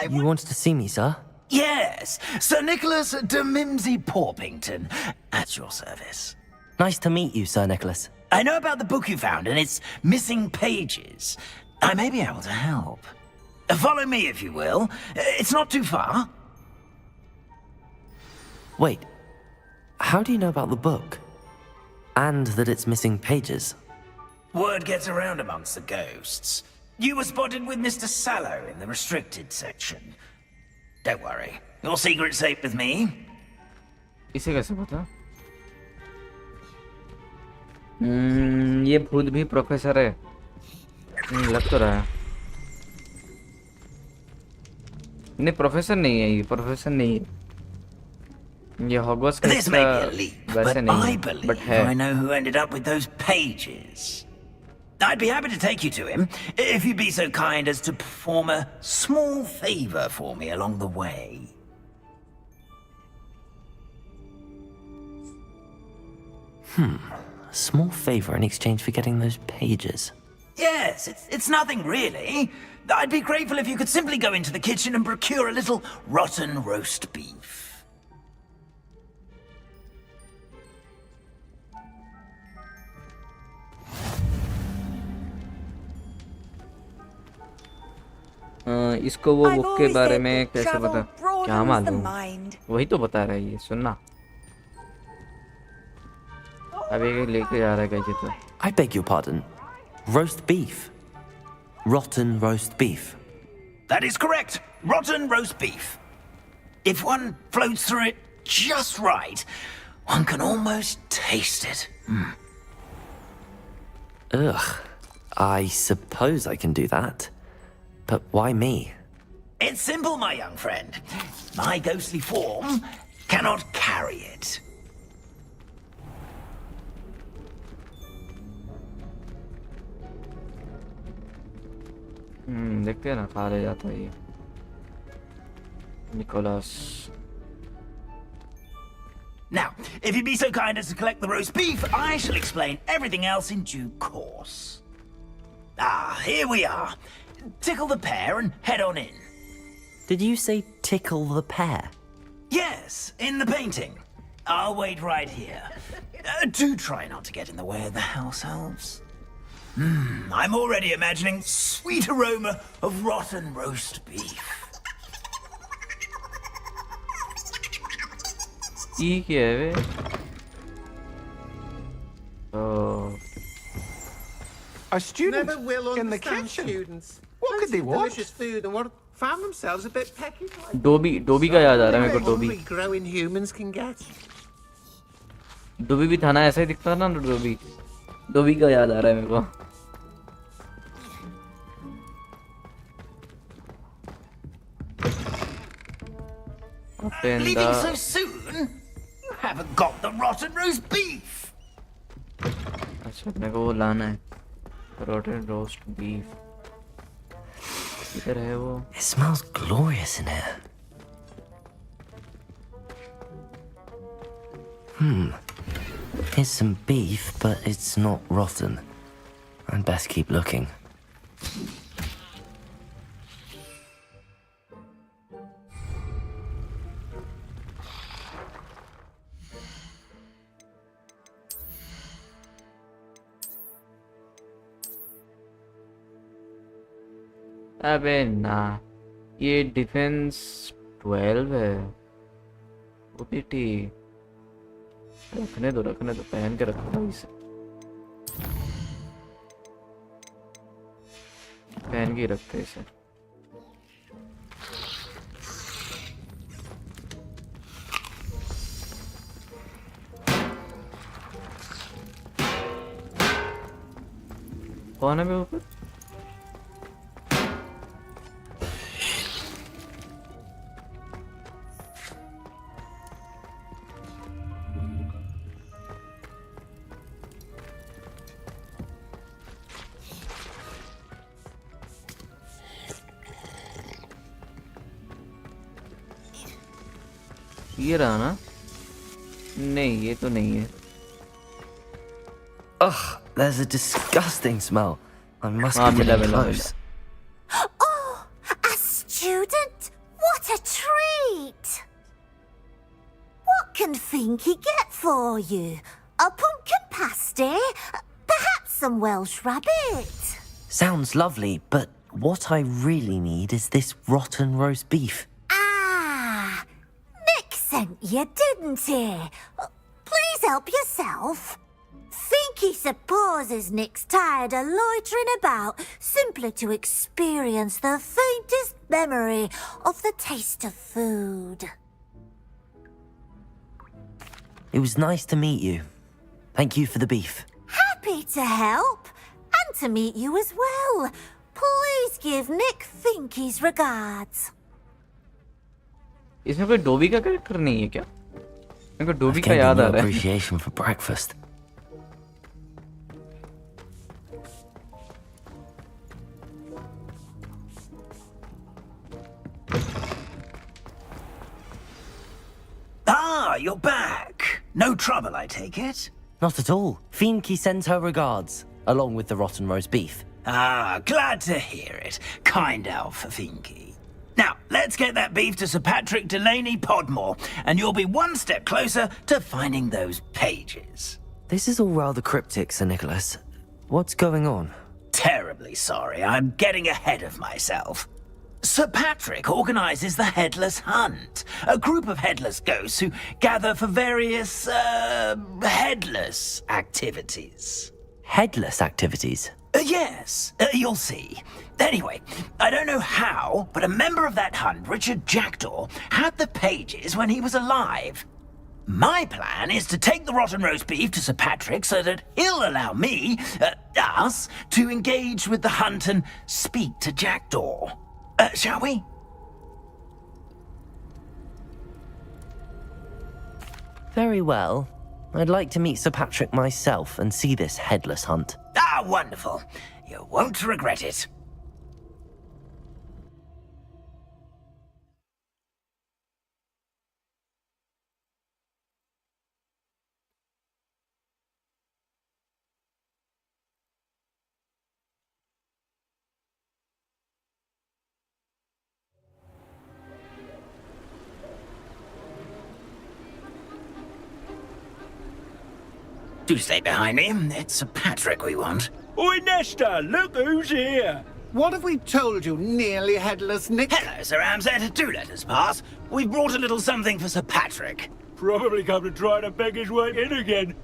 Speaker 5: You wanted to see me, sir?
Speaker 18: Yes, Sir Nicholas de Mimsy Porpington, at your service.
Speaker 5: Nice to meet you, Sir Nicholas.
Speaker 18: I know about the book you found and its missing pages. I may be able to help. Follow me, if you will. It's not too far.
Speaker 5: Wait, how do you know about the book? And that it's missing pages?
Speaker 18: Word gets around amongst the ghosts. You were spotted with Mr. Sallow in the restricted section. Don't worry, your secret's safe with me.
Speaker 2: इसे कैसे पता? ये भूत भी professor है. लग तो रहा है. नहीं, प्रोफेसर नहीं है ये, प्रोफेसर नहीं है. ये हॉगवर्ट्स का
Speaker 18: This may be a leap,
Speaker 2: वैसे
Speaker 18: but
Speaker 2: नहीं
Speaker 18: I
Speaker 2: है,
Speaker 18: believe
Speaker 2: but है.
Speaker 18: I know who ended up with those pages. I'd be happy to take you to him, if you'd be so kind as to perform a small favor for me along the way.
Speaker 5: A small favor in exchange for getting those pages.
Speaker 18: Yes, it's nothing really. I'd be grateful if you could simply go into the kitchen and procure a little rotten roast beef.
Speaker 2: इसको वो book के बारे में कैसे पता? क्या मालूम? वही तो बता रहा है ये, सुनना. अभी लेके जा रहा है कैसे तो?
Speaker 5: I beg your pardon. Roast beef. Rotten roast beef.
Speaker 18: That is correct. Rotten roast beef. If one floats through it just right, one can almost taste it.
Speaker 5: Ugh. I suppose I can do that. But why me?
Speaker 18: It's simple, my young friend. My ghostly form cannot carry it.
Speaker 2: देखते हैं ना, खा ले जाता है ये Nicholas.
Speaker 18: Now, if you'd be so kind as to collect the roast beef, I shall explain everything else in due course. Ah, here we are. Tickle the pear and head on in.
Speaker 5: Did you say tickle the pear?
Speaker 18: Yes, in the painting. I'll wait right here. Do try not to get in the way of the house elves. I'm already imagining sweet aroma of rotten roast beef.
Speaker 2: Oh.
Speaker 15: A student
Speaker 19: Never will
Speaker 15: in the
Speaker 19: understand
Speaker 15: kitchen.
Speaker 19: students.
Speaker 15: What could they want?
Speaker 19: Delicious food and what found themselves a bit pecky.
Speaker 2: Dobby का याद आ रहा है मेरे को. Dobby
Speaker 19: growing humans can get.
Speaker 2: Dobby भी था ना, ऐसा ही दिखता था ना. डोबी का याद आ रहा है मेरे को.
Speaker 18: Leaving so soon? You haven't got the rotten roast beef.
Speaker 2: अच्छा, मेरे को वो लाना है. Rotten roast beef. किधर है वो?
Speaker 5: It smells glorious in here. Here's some beef, but it's not rotten. I'd best keep looking.
Speaker 2: अबे ना, ये डिफेंस 12 है. वो भी ठीक. रखने दो पहन के रखो भाई इसे. पहन के ही रखते इसे. कौन है मेरे ऊपर? ये रहा ना? नहीं, ये तो नहीं है.
Speaker 5: Ugh, there's a disgusting smell. I must be getting close.
Speaker 17: Oh, a student?
Speaker 20: What a treat! What can Finky get for you? A pumpkin pasty? Perhaps some Welsh rabbit?
Speaker 5: Sounds lovely, but what I really need is this rotten roast beef.
Speaker 20: Ah, Nick sent you, didn't he? Please help yourself. Finky supposes Nick's tired of loitering about simply to experience the faintest memory of the taste of food.
Speaker 5: It was nice to meet you. Thank you for the beef.
Speaker 20: Happy to help, and to meet you as well. Please give Nick Finky's regards.
Speaker 2: इसमें कोई Dobby का character नहीं है क्या? मेरे को Dobby का
Speaker 5: I've
Speaker 2: याद आ
Speaker 5: gained no
Speaker 2: रहा है.
Speaker 5: appreciation for breakfast.
Speaker 18: Ah, you're back. No trouble, I take it?
Speaker 5: Not at all. Finky sends her regards, along with the rotten roast beef.
Speaker 18: Ah, glad to hear it. Kind elf for Finky. Now, let's get that beef to Sir Patrick Delaney Podmore, and you'll be one step closer to finding those pages.
Speaker 5: This is all rather cryptic, Sir Nicholas. What's going on?
Speaker 18: Terribly sorry, I'm getting ahead of myself. Sir Patrick organises the Headless Hunt, a group of headless ghosts who gather for various, headless activities.
Speaker 5: Headless activities?
Speaker 18: Yes, you'll see. Anyway, I don't know how, but a member of that hunt, Richard Jackdaw, had the pages when he was alive. My plan is to take the rotten roast beef to Sir Patrick so that he'll allow me, us, to engage with the hunt and speak to Jackdaw. Shall we?
Speaker 5: Very well. I'd like to meet Sir Patrick myself and see this headless hunt.
Speaker 18: Ah, wonderful. You won't regret it. Do stay behind me. It's Sir Patrick we want.
Speaker 15: Oi, Nesta, look who's here.
Speaker 19: What have we told you, nearly headless Nick?
Speaker 18: Hello, Sir Ramsed. Do let us pass. We've brought a little something for Sir Patrick.
Speaker 15: Probably come to try to beg his way in again.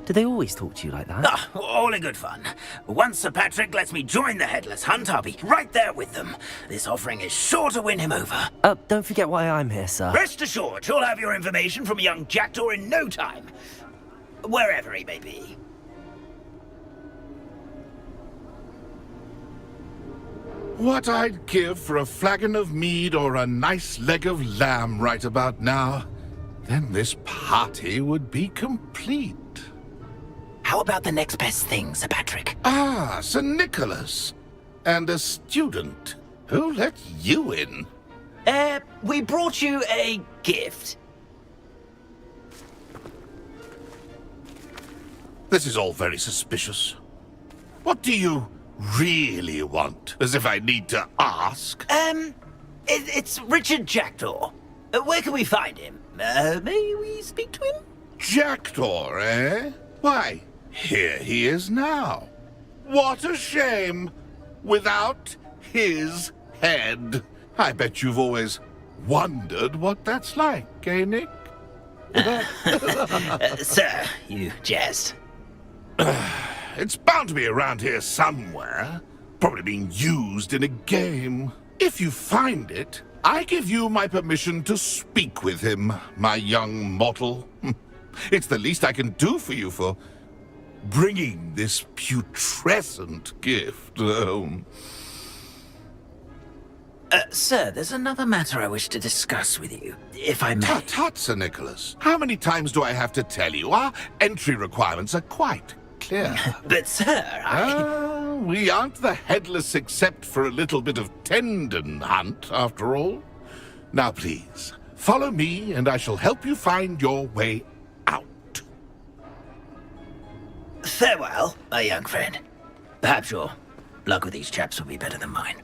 Speaker 5: Do they always talk to you like that?
Speaker 18: Ah, all in good fun. Once Sir Patrick lets me join the Headless Hunt, I'll be right there with them. This offering is sure to win him over.
Speaker 5: Don't forget why I'm here, sir.
Speaker 18: Rest assured, you'll have your information from a young Jackdaw in no time. Wherever he may be.
Speaker 21: What I'd give for a flagon of mead or a nice leg of lamb right about now. Then this party would be complete.
Speaker 18: How about the next best thing, Sir Patrick?
Speaker 21: Ah, Sir Nicholas. And a student. Who let you in?
Speaker 18: We brought you a gift.
Speaker 21: This is all very suspicious. What do you really want? As if I need to ask.
Speaker 18: It's Richard Jackdaw. Where can we find him? May we speak to him?
Speaker 21: Jackdaw, eh? Why, here he is now. What a shame. Without his head. I bet you've always wondered what that's like, eh, Nick?
Speaker 18: Sir, you jest.
Speaker 21: It's bound to be around here somewhere. Probably being used in a game. If you find it, I give you my permission to speak with him, my young mortal. It's the least I can do for you for bringing this putrescent gift home.
Speaker 18: Sir, there's another matter I wish to discuss with you, if I may.
Speaker 21: Tut, tut, Sir Nicholas. How many times do I have to tell you? Our entry requirements are quite clear.
Speaker 18: But, sir,
Speaker 21: we aren't the headless except for a little bit of tendon hunt, after all. Now, please, follow me, and I shall help you find your way out.
Speaker 18: Farewell, my young friend. Perhaps you're Luck with these chaps will be better than mine.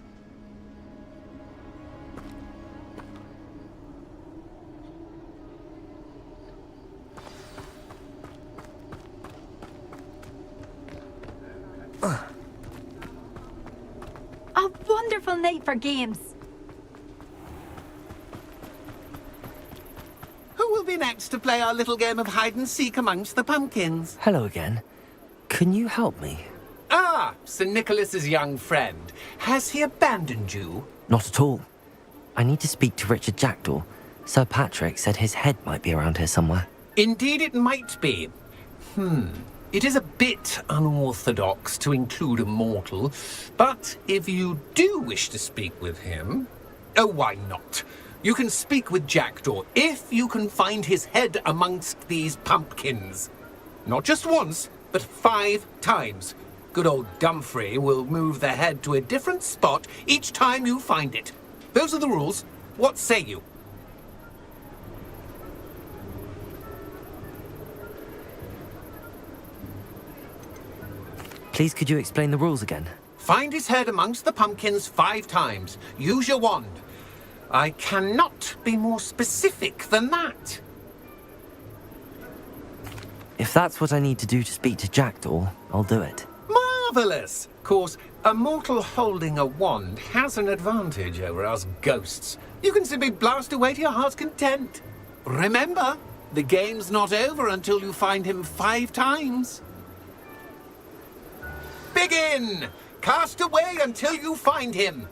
Speaker 12: A wonderful night for games.
Speaker 19: Who will be next to play our little game of hide and seek amongst the pumpkins?
Speaker 5: Hello again. Can you help me?
Speaker 19: Ah, Sir Nicholas's young friend. Has he abandoned you?
Speaker 5: Not at all. I need to speak to Richard Jackdaw. Sir Patrick said his head might be around here somewhere.
Speaker 19: Indeed it might be. It is a bit unorthodox to include a mortal, but if you do wish to speak with him... Oh, why not? You can speak with Jackdaw if you can find his head amongst these pumpkins. Not just once, but 5 times. Good old Dumfrey will move the head to a different spot each time you find it. Those are the rules. What say you?
Speaker 5: Please, could you explain the rules again?
Speaker 19: Find his head amongst the pumpkins 5 times. Use your wand. I cannot be more specific than that.
Speaker 5: If that's what I need to do to speak to Jackdaw, I'll do it.
Speaker 19: Marvellous! Of course, a mortal holding a wand has an advantage over us ghosts. You can simply blast away to your heart's content. Remember, the game's not over until you find him 5 times. Begin! Cast away until you find him.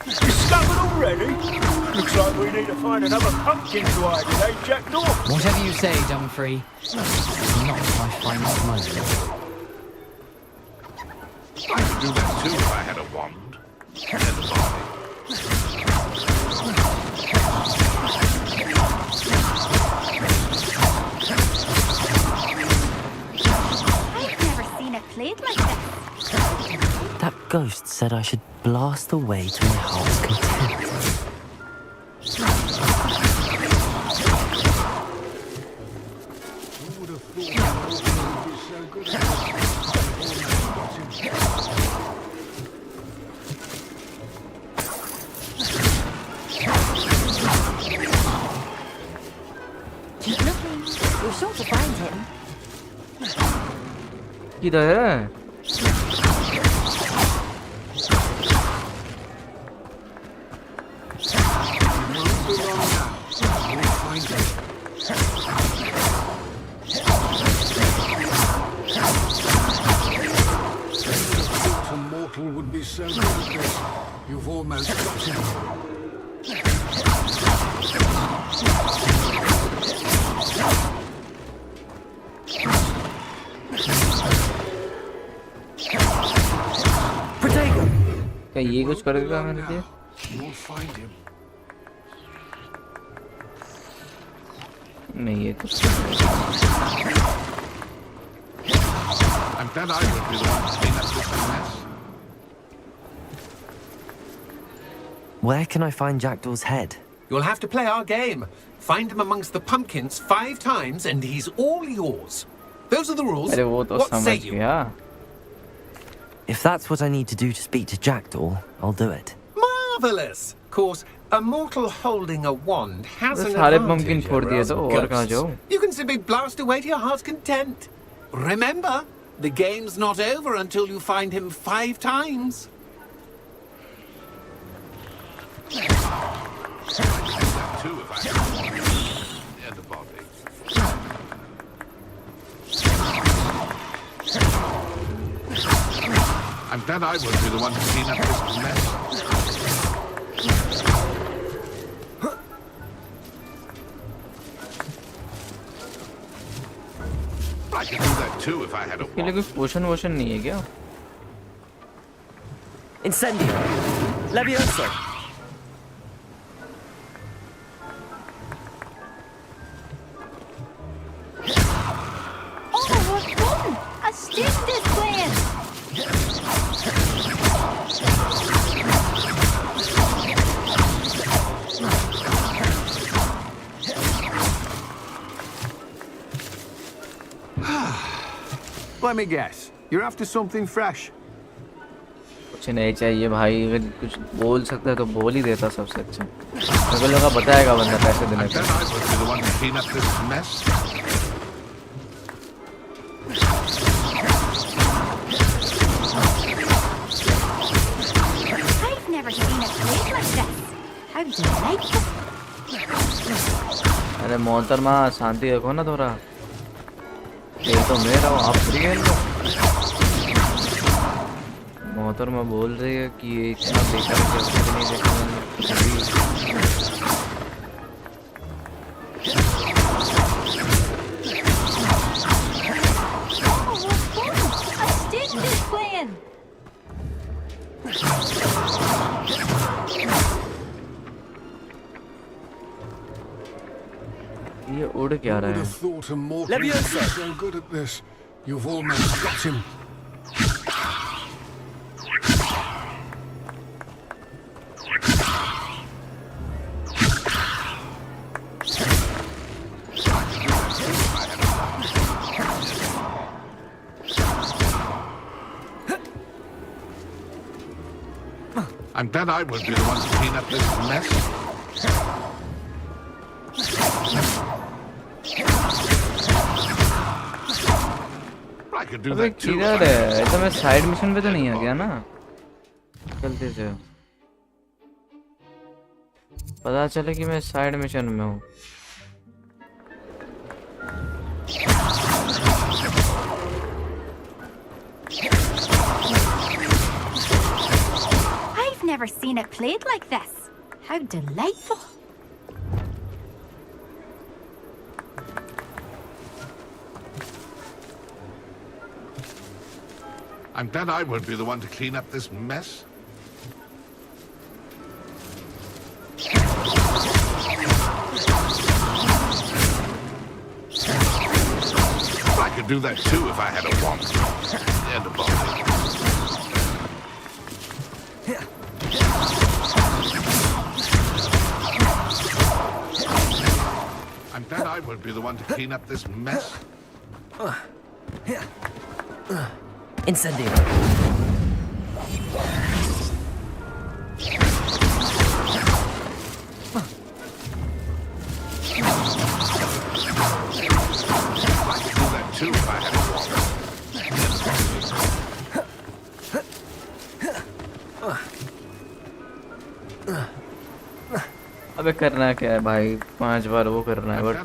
Speaker 15: Discovered already? Looks like we need to find another pumpkin to hide in, eh, Jackdaw?
Speaker 10: Whatever you say, Dumfrey. Not my finest moment.
Speaker 21: I could do that too if I had a wand. And a body.
Speaker 12: I've never seen it played like this.
Speaker 5: That ghost said I should blast away to my heart's content.
Speaker 3: Keep looking. You're sure to find him.
Speaker 2: किधर है?
Speaker 15: A mortal would be so good. You've almost got him.
Speaker 2: क्या ये कुछ करेगा मैंने दिया?
Speaker 15: You'll find him.
Speaker 2: नहीं ये तो
Speaker 21: I'm glad I would be the one to clean up this mess.
Speaker 5: Where can I find Jackdaw's head?
Speaker 19: You'll have to play our game. Find him amongst the pumpkins 5 times and he's all yours. Those are the rules.
Speaker 2: अरे वो तो
Speaker 19: What say
Speaker 2: समझ
Speaker 19: you?
Speaker 2: गया.
Speaker 5: If that's what I need to do to speak to Jackdaw, I'll do it.
Speaker 19: Marvellous! Of course, a mortal holding a wand has an
Speaker 2: सारे pumpkin
Speaker 19: advantage
Speaker 2: फोड़
Speaker 19: over
Speaker 2: दिए
Speaker 19: us
Speaker 2: तो और कहाँ
Speaker 19: ghosts.
Speaker 2: जाऊँ?
Speaker 19: You can simply blast away to your heart's content. Remember, the game's not over until you find him 5 times.
Speaker 21: Too if I had a wand. And a body. I'm glad I would be the one to clean up this mess. I could do that too if I had a
Speaker 2: इसके लिए कोई पोशन वोशन नहीं है क्या?
Speaker 5: Incendio! Levioso!
Speaker 12: Oh, what fun! A student is playing!
Speaker 15: Let me guess. You're after something fresh.
Speaker 2: कुछ नहीं चाहिए भाई, अगर कुछ बोल सकता है तो बोल ही देता सबसे अच्छा। मेरे को लगा बताएगा बंदा पैसे देने का।
Speaker 20: I've never seen a place like this. How delightful.
Speaker 2: अरे मोहतरमा शांति रखो ना थोड़ा, ये तो मेरा हो, आप फ्री खेल लो। मोहतरमा बोल रही है कि ये इतना बेकार खेलते नहीं देखा मैंने। ये उड़ क्या रहा है?
Speaker 15: Thought a mortal would be so good at this. You've almost got him.
Speaker 21: I'm glad I would be the one to clean up this mess. I could do that too.
Speaker 2: किधर है? तो मैं साइड मिशन पे तो नहीं आ गया ना? जल्दी से पता चले कि मैं साइड मिशन में हूँ।
Speaker 20: I've never seen it played like this. How delightful.
Speaker 21: I'm glad I would be the one to clean up this mess. I could do that too if I had a wand and a bow. I'm glad I would be the one to clean up this mess.
Speaker 5: Incendio.
Speaker 2: अबे करना क्या है भाई, 5 बार वो करना है but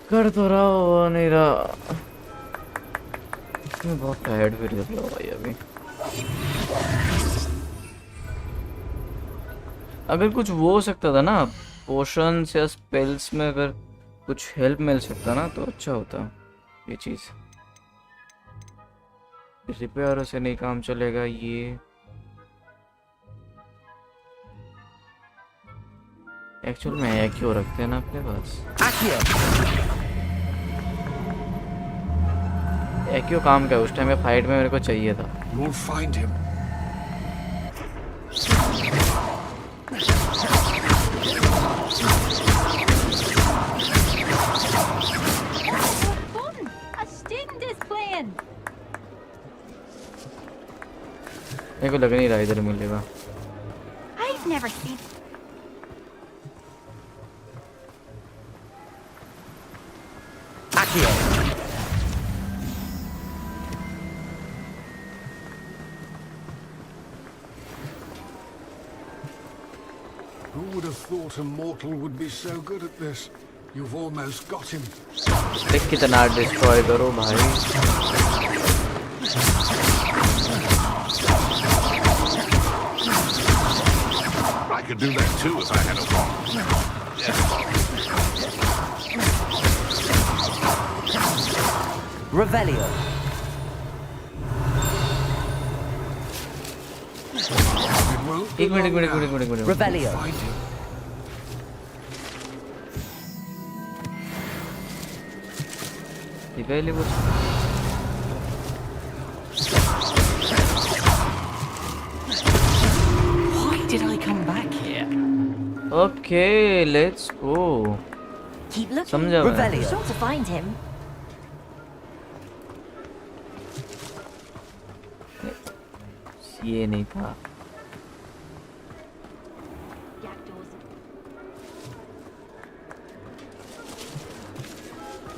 Speaker 2: कर तो रहा हो नहीं रहा। मैं बहुत टायर्ड फील कर रहा हूँ भाई अभी। अगर कुछ वो हो सकता था ना, पोशंस या स्पेल्स में अगर कुछ हेल्प मिल सकता ना तो अच्छा होता। ये चीज़ रिपेयर से नहीं काम चलेगा। ये एक्चुअल में है क्यों रखते हैं ना अपने पास? एक्यो काम का उस टाइम में फाइट में मेरे को चाहिए था।
Speaker 15: You'll find him.
Speaker 20: A student is playing.
Speaker 2: मेरे को लग नहीं रहा इधर मिलेगा।
Speaker 20: I've never seen.
Speaker 15: Who would have thought a mortal would be so good at this? You've almost got him.
Speaker 2: देख कितना डिस्ट्रॉय करो भाई।
Speaker 21: I could do that too if I had a wand.
Speaker 5: Revelio.
Speaker 2: एक minute.
Speaker 5: Revelio.
Speaker 2: Revelio कुछ।
Speaker 10: Why did I come back here?
Speaker 2: Okay, let's go.
Speaker 3: Keep looking.
Speaker 2: समझा मैं।
Speaker 3: Be sure to find him.
Speaker 2: ये नहीं था।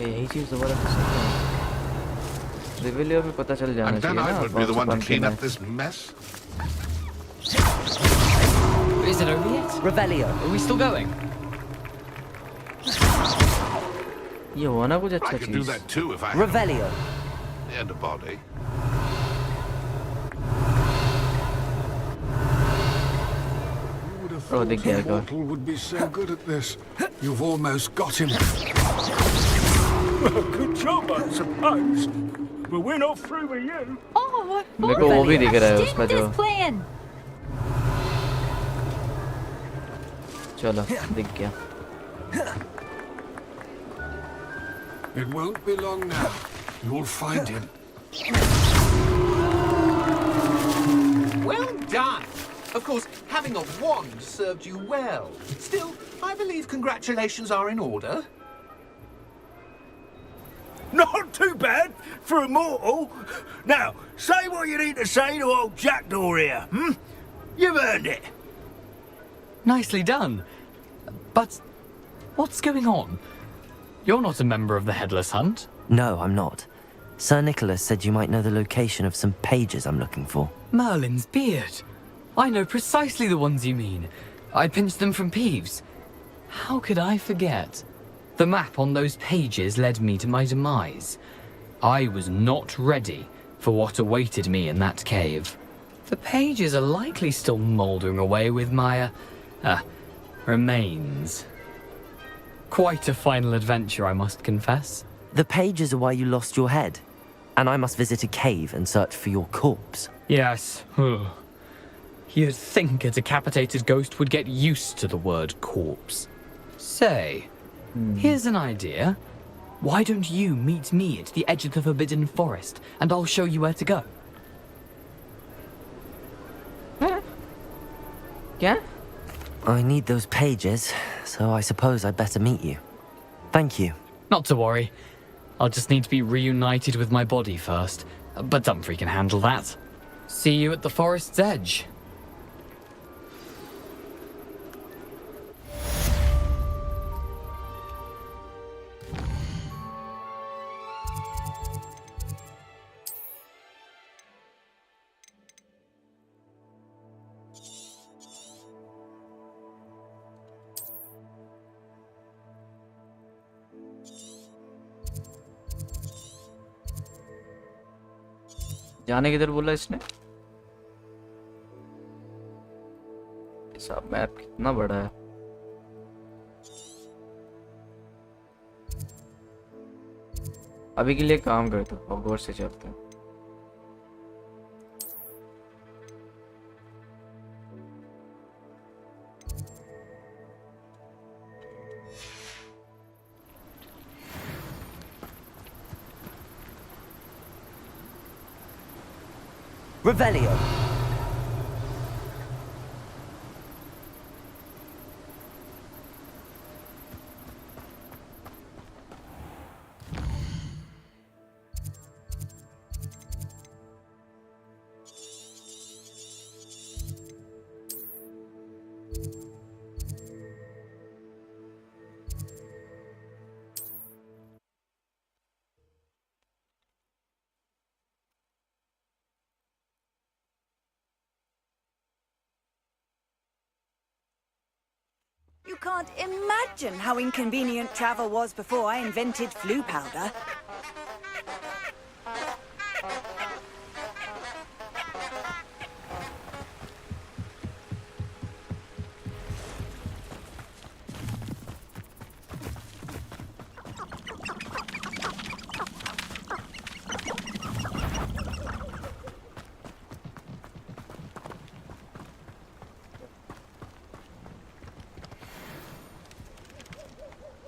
Speaker 2: यही चीज दोबारा रिवेलियो में पता चल जाना चाहिए ना।
Speaker 10: Is it over yet? Revelio. Are we still going?
Speaker 2: ये हुआ ना कुछ अच्छा चीज।
Speaker 5: Revelio.
Speaker 21: And a body.
Speaker 2: Oh, the
Speaker 15: Mortal would be so good at this. You've almost got him. Good job, I suppose. But we're not through with you.
Speaker 3: Oh,
Speaker 2: मेरे को वो भी दिख रहा है उसका जो। चलो दिख गया।
Speaker 15: It won't be long now. You'll find him.
Speaker 19: Well done. Of course, having a wand served you well. Still, I believe congratulations are in order.
Speaker 16: Not too bad for a mortal. Now, say what you need to say to old Jackdaw here, hmm? You've earned it.
Speaker 10: Nicely done. But what's going on? You're not a member of the Headless Hunt.
Speaker 5: No, I'm not. Sir Nicholas said you might know the location of some pages I'm looking for.
Speaker 10: Merlin's beard. I know precisely the ones you mean. I pinched them from Peeves. How could I forget? The map on those pages led me to my demise. I was not ready for what awaited me in that cave. The pages are likely still mouldering away with my, remains. Quite a final adventure, I must confess.
Speaker 5: The pages are why you lost your head, and I must visit a cave and search for your corpse.
Speaker 10: Yes. You'd think a decapitated ghost would get used to the word corpse. Say, here's an idea. Why don't you meet me at the edge of the Forbidden Forest, and I'll show you where to go?
Speaker 2: Yeah?
Speaker 5: I need those pages, so I suppose I'd better meet you. Thank you.
Speaker 10: Not to worry. I'll just need to be reunited with my body first, but Dumfrey can handle that. See you at the forest's edge.
Speaker 2: जाने किधर बोला इसने? सब map कितना बड़ा है। अभी के लिए काम करते हैं, हॉगवर्ट्स से चलते हैं।
Speaker 5: Revelio.
Speaker 9: You can't imagine how inconvenient travel was before I invented flu powder.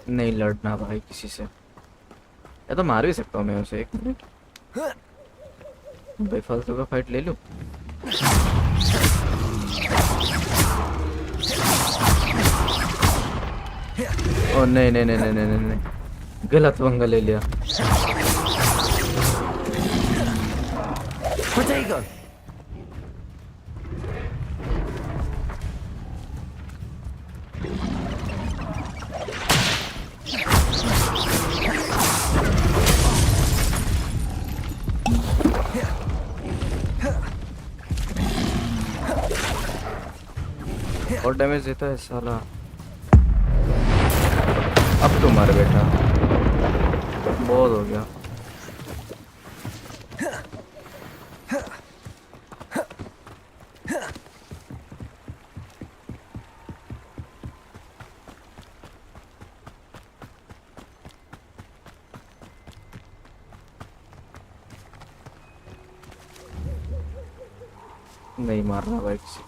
Speaker 2: नहीं लड़ना भाई किसी से। या तो मार भी सकता हूँ मैं उसे। एक मिनट बेफालतू का फाइट ले लूँ। ओ नहीं नहीं नहीं नहीं नहीं नहीं, गलत पंगा ले लिया। और डैमेज देता है साला। अब तो मर बेटा, बहुत हो गया। नहीं मार रहा भाई किसी।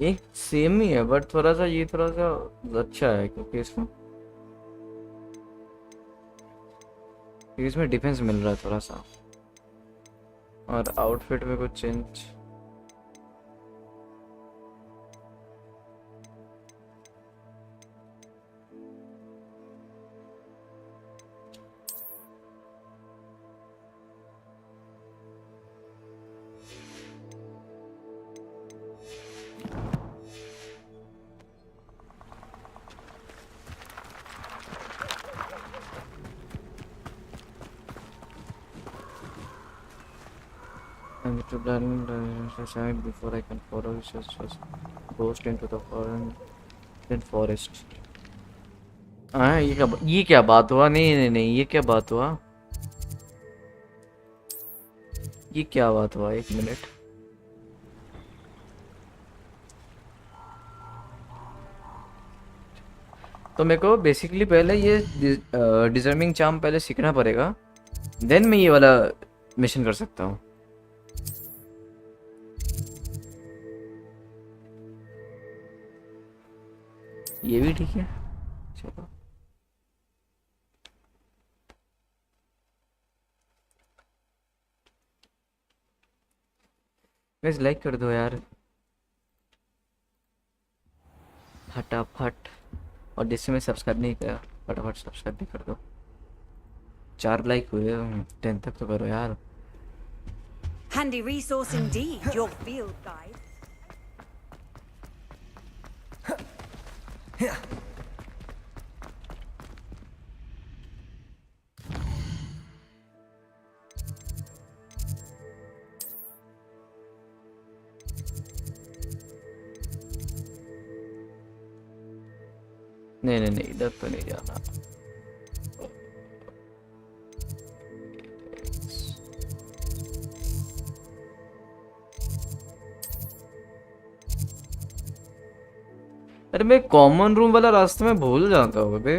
Speaker 2: ये सेम ही है बट थोड़ा सा ये थोड़ा सा अच्छा है क्योंकि इसमें डिफेंस मिल रहा है थोड़ा सा, और आउटफिट में कुछ change. I need to learn the side before I can follow his ghost into the forest. हाँ ये क्या बात हुआ? नहीं नहीं नहीं, ये क्या बात हुआ? ये क्या बात हुआ? एक मिनट। तो मेरे को बेसिकली पहले ये डिजर्मिंग चार्म पहले सीखना पड़ेगा, देन मैं ये वाला मिशन कर सकता हूँ। ये भी ठीक है, चलो। गाइस लाइक कर दो यार फटाफट, और जिससे मैं सब्सक्राइब नहीं किया फटाफट सब्सक्राइब भी कर दो। 4 लाइक हुए, 10 तक तो करो यार।
Speaker 9: Handy resource indeed, your field guide.
Speaker 2: नहीं नहीं नहीं, इधर तो नहीं जाना। अरे मैं कॉमन रूम वाला रास्ते में भूल जाता हूँ बे।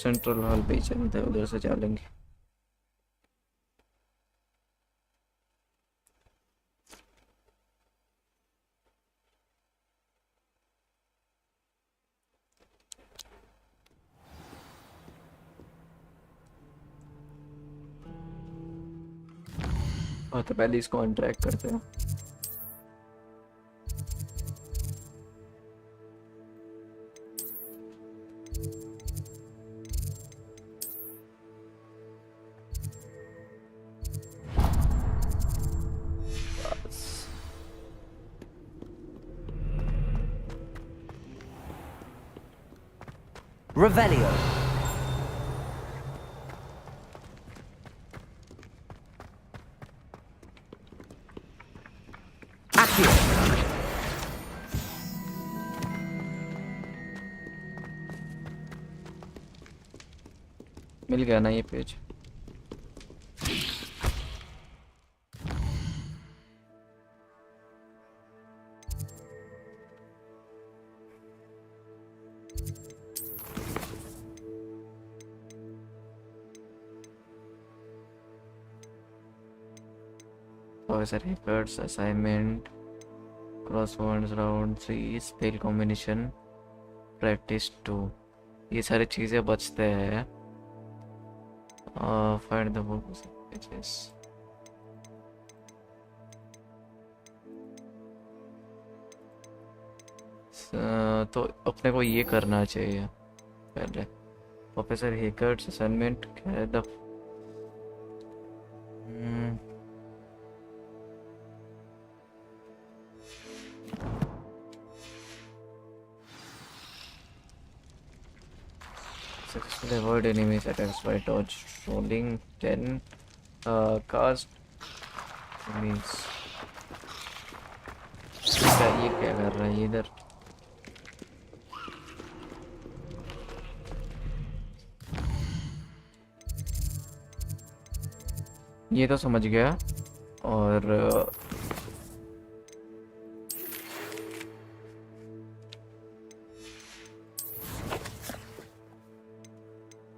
Speaker 2: सेंट्रल हॉल पे ही चलते हैं, उधर से चलेंगे। और तो पहले इसको अनट्रैक करते हैं।
Speaker 5: Revelio. Accio.
Speaker 2: मिल गया ना ये page? records, assignment, crosswords, round 3, spell combination, practice 2, ये सारी चीजें बचते हैं। find the books pages. तो अपने को ये करना चाहिए पहले। प्रोफेसर हेकर्ट्स असाइनमेंट क्या है? The successfully avoid enemies attacks by dodge rolling 10 cast enemies। ये क्या कर रहा है इधर? ये तो समझ गया। और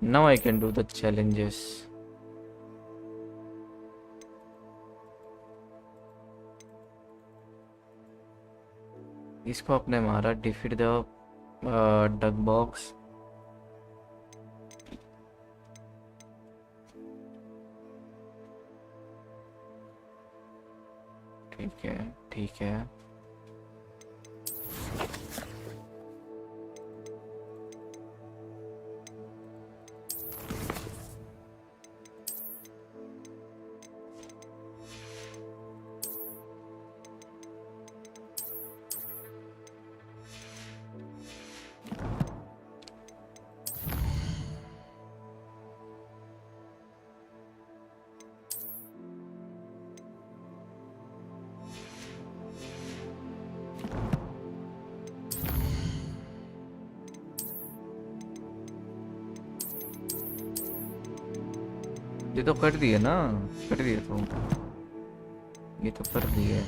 Speaker 2: now I can do the challenges। इसको अपने मारा। Defeat the dug box. ठीक है ठीक है। ये तो कर दिए ना, कर दिए तो ये तो कर दिए।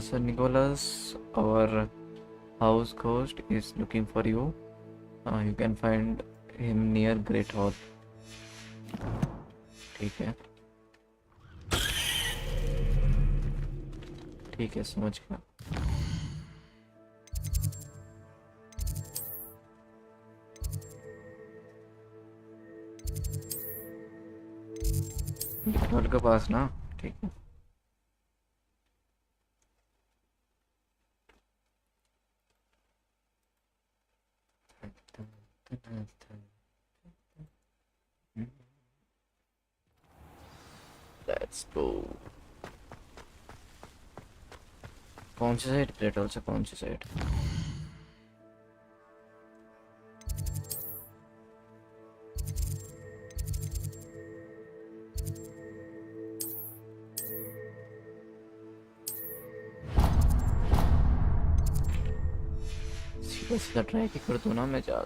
Speaker 2: Sir Nicholas, our house ghost is looking for you. You can find him near Great Hall। ठीक है ठीक है, समझ गया। हॉल के पास ना, ठीक है। Let's go। कौन सी साइड? ग्रेट हॉल से कौन सी साइड? सीधा सीधा ट्राई कर दूं ना मैं जा।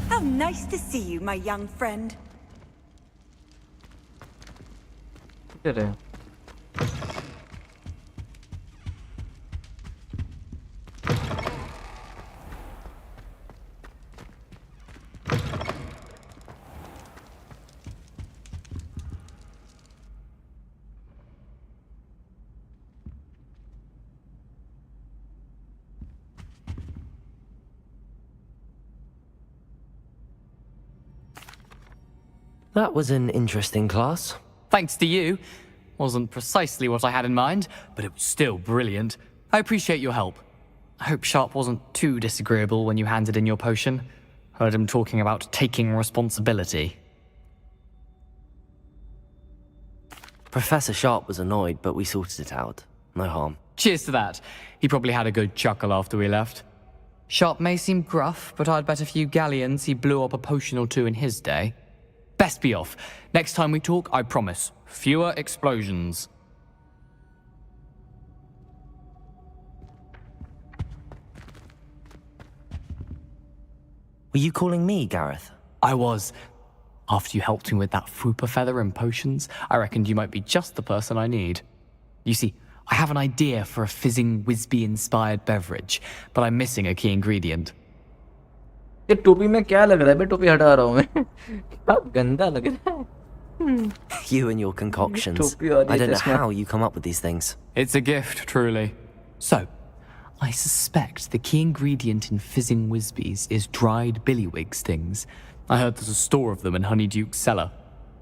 Speaker 9: How nice to see you, my young friend.
Speaker 2: किधर है?
Speaker 5: That was an interesting class.
Speaker 10: Thanks to you. Wasn't precisely what I had in mind, but it was still brilliant. I appreciate your help. I hope Sharp wasn't too disagreeable when you handed in your potion. Heard him talking about taking responsibility.
Speaker 5: Professor Sharp was annoyed, but we sorted it out. No harm.
Speaker 10: Cheers to that. He probably had a good chuckle after we left. Sharp may seem gruff, but I'd bet a few galleons he blew up a potion or two in his day. Best be off. Next time we talk, I promise, fewer explosions.
Speaker 5: Were you calling me, Gareth?
Speaker 10: I was. After you helped me with that fupa feather and potions, I reckoned you might be just the person I need. You see, I have an idea for a fizzing Whizbee-inspired beverage, but I'm missing a key ingredient.
Speaker 2: ये टोपी में क्या लग रहा है? मैं टोपी हटा रहा हूँ मैं. क्या गंदा लग रहा है.
Speaker 5: You and your concoctions. I don't know how you come up with these things.
Speaker 10: It's a gift, truly. So, I suspect the key ingredient in fizzing Whizbees is dried billywigs things. I heard there's a store of them in Honeyduke's cellar.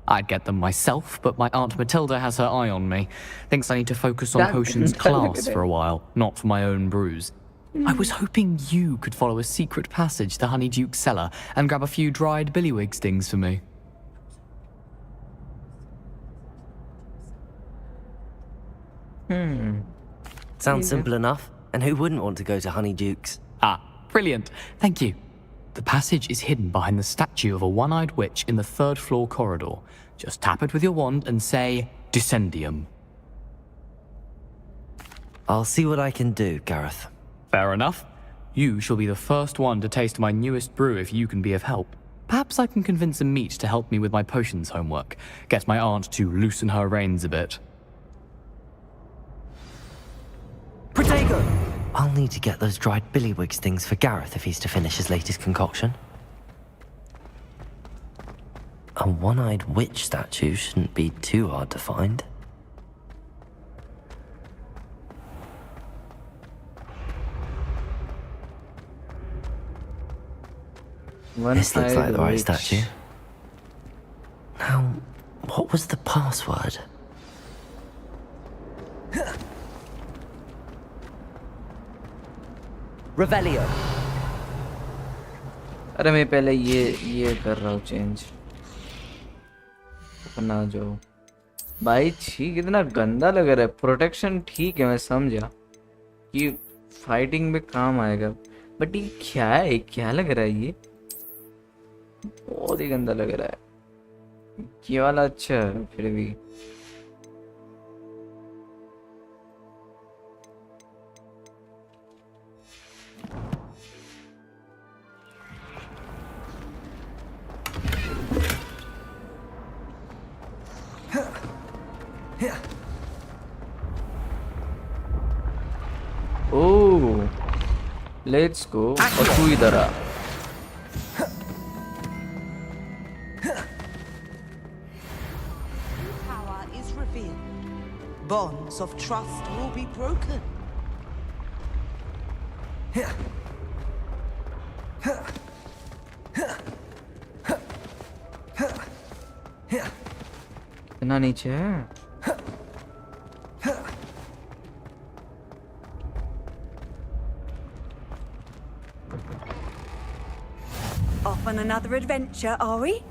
Speaker 10: I'd get them myself, but my Aunt Matilda has her eye on me. Thinks I need to focus on potions class for a while, not for my own brews. I was hoping you could follow a secret passage to Honeyduke's cellar and grab a few dried billywigs things for me.
Speaker 5: Sounds simple enough. And who wouldn't want to go to Honeyduke's?
Speaker 10: Ah, brilliant. Thank you. The passage is hidden behind the statue of a one-eyed witch in the 3rd floor corridor. Just tap it with your wand and say, Descendium.
Speaker 5: I'll see what I can do, Gareth.
Speaker 10: Fair enough. You shall be the first one to taste my newest brew if you can be of help. Perhaps I can convince a meat to help me with my potions homework. Get my aunt to loosen her reins a bit.
Speaker 5: Protego! I'll need to get those dried billywigs things for Gareth if he's to finish his latest concoction. A one-eyed witch statue shouldn't be too hard to find. This looks like the right statue. Now, what was the password? Revelio.
Speaker 2: अरे मैं पहले ये कर रहा हूँ change. अपना जो भाई छी कितना गंदा लग रहा है. प्रोटेक्शन ठीक है, मैं समझा कि फाइटिंग में काम आएगा, बट ये क्या है? क्या लग रहा है? ये बहुत ही गंदा लग रहा है. ये वाला अच्छा है फिर भी. Oh, let's go. और तू इधर आ.
Speaker 1: Power is revealed. Bonds of trust will be broken.
Speaker 2: इतना नीचे है.
Speaker 9: Off on another adventure, are we?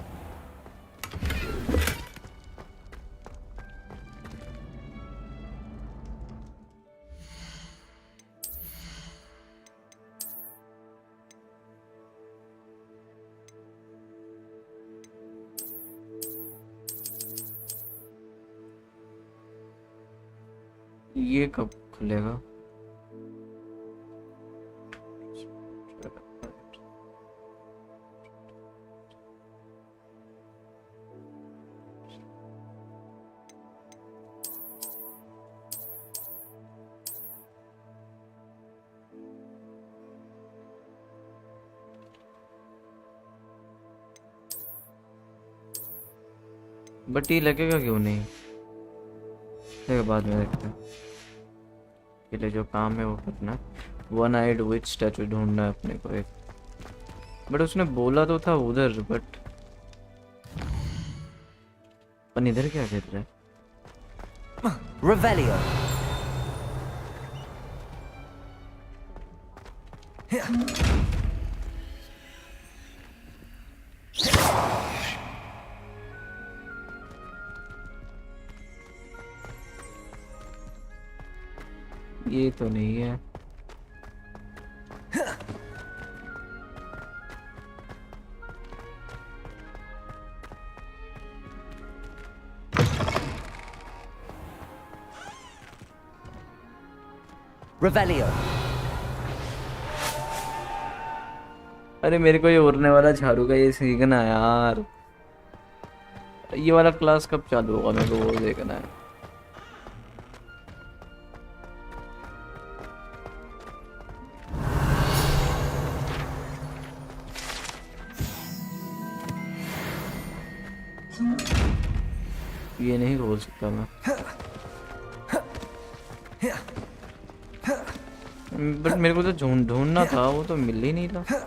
Speaker 2: ये कब खुलेगा? बट ये लगेगा क्यों नहीं? देखो बाद में देखते हैं. पहले जो काम है वो करना. वन आइड विच स्टैचू ढूंढना है अपने को एक. बट उसने बोला तो था उधर, बट अपन इधर क्या कर रहा है?
Speaker 5: Revelio.
Speaker 2: ये तो नहीं है.
Speaker 5: Revelio.
Speaker 2: अरे मेरे को ये उड़ने वाला झाड़ू का ये सीखना है यार. ये वाला क्लास कब चालू होगा मेरे को वो देखना है। ये नहीं खोल सकता मैं, बट मेरे को जो ढूंढना था वो तो मिल ही नहीं रहा।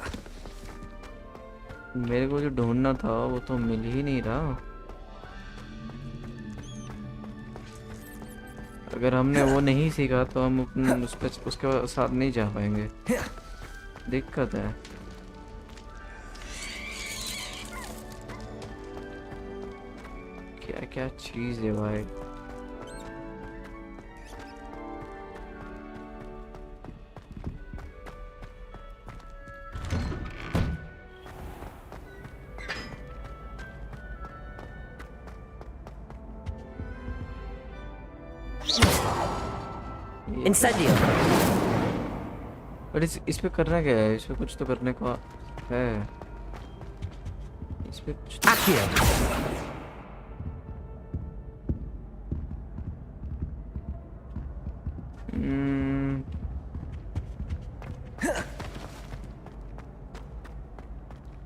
Speaker 2: मेरे को जो ढूंढना था वो तो मिल ही नहीं रहा। अगर हमने वो नहीं सीखा तो हम उसके साथ नहीं जा पाएंगे, दिक्कत है। क्या क्या चीज है भाई।
Speaker 5: Incendio.
Speaker 2: बट इस पे करना क्या है? इस पे कुछ तो करने को है। इस पे कुछ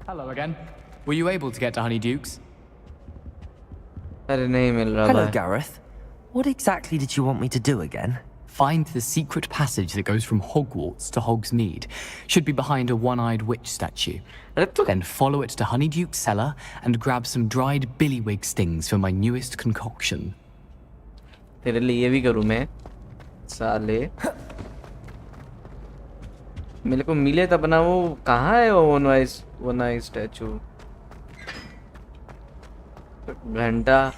Speaker 10: Hello again. Were you able to get to Honeydukes?
Speaker 2: अरे नहीं मिल रहा।
Speaker 5: Hello, Gareth. What exactly did you want me to do again?
Speaker 10: Find the secret passage that goes from Hogwarts to Hogsmeade. Should be behind a one-eyed witch statue. Then follow it to Honeyduke's cellar and grab some dried billywig stings for my newest concoction.
Speaker 2: तेरे लिए ये भी करूँ मैं साले। मेरे को मिले तब ना। वो कहाँ है वो वन आई स्टैचू? घंटा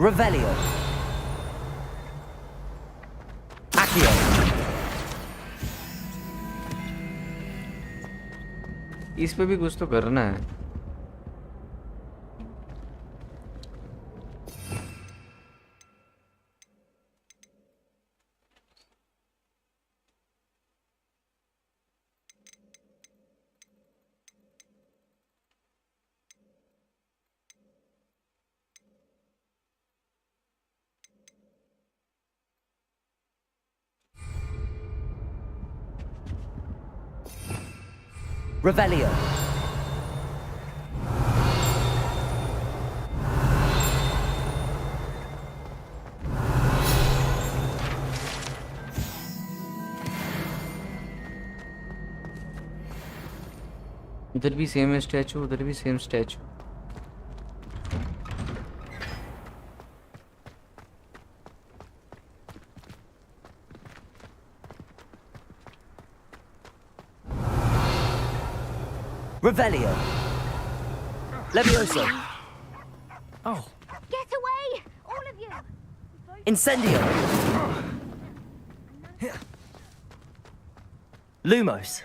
Speaker 5: Revelio. Accio.
Speaker 2: इस पे भी कुछ तो करना है।
Speaker 5: Revelio.
Speaker 2: इधर भी सेम स्टैचू, उधर भी same statue.
Speaker 5: Revelio. Levioso. Oh.
Speaker 12: Get away, all of you!
Speaker 5: Incendio. Lumos.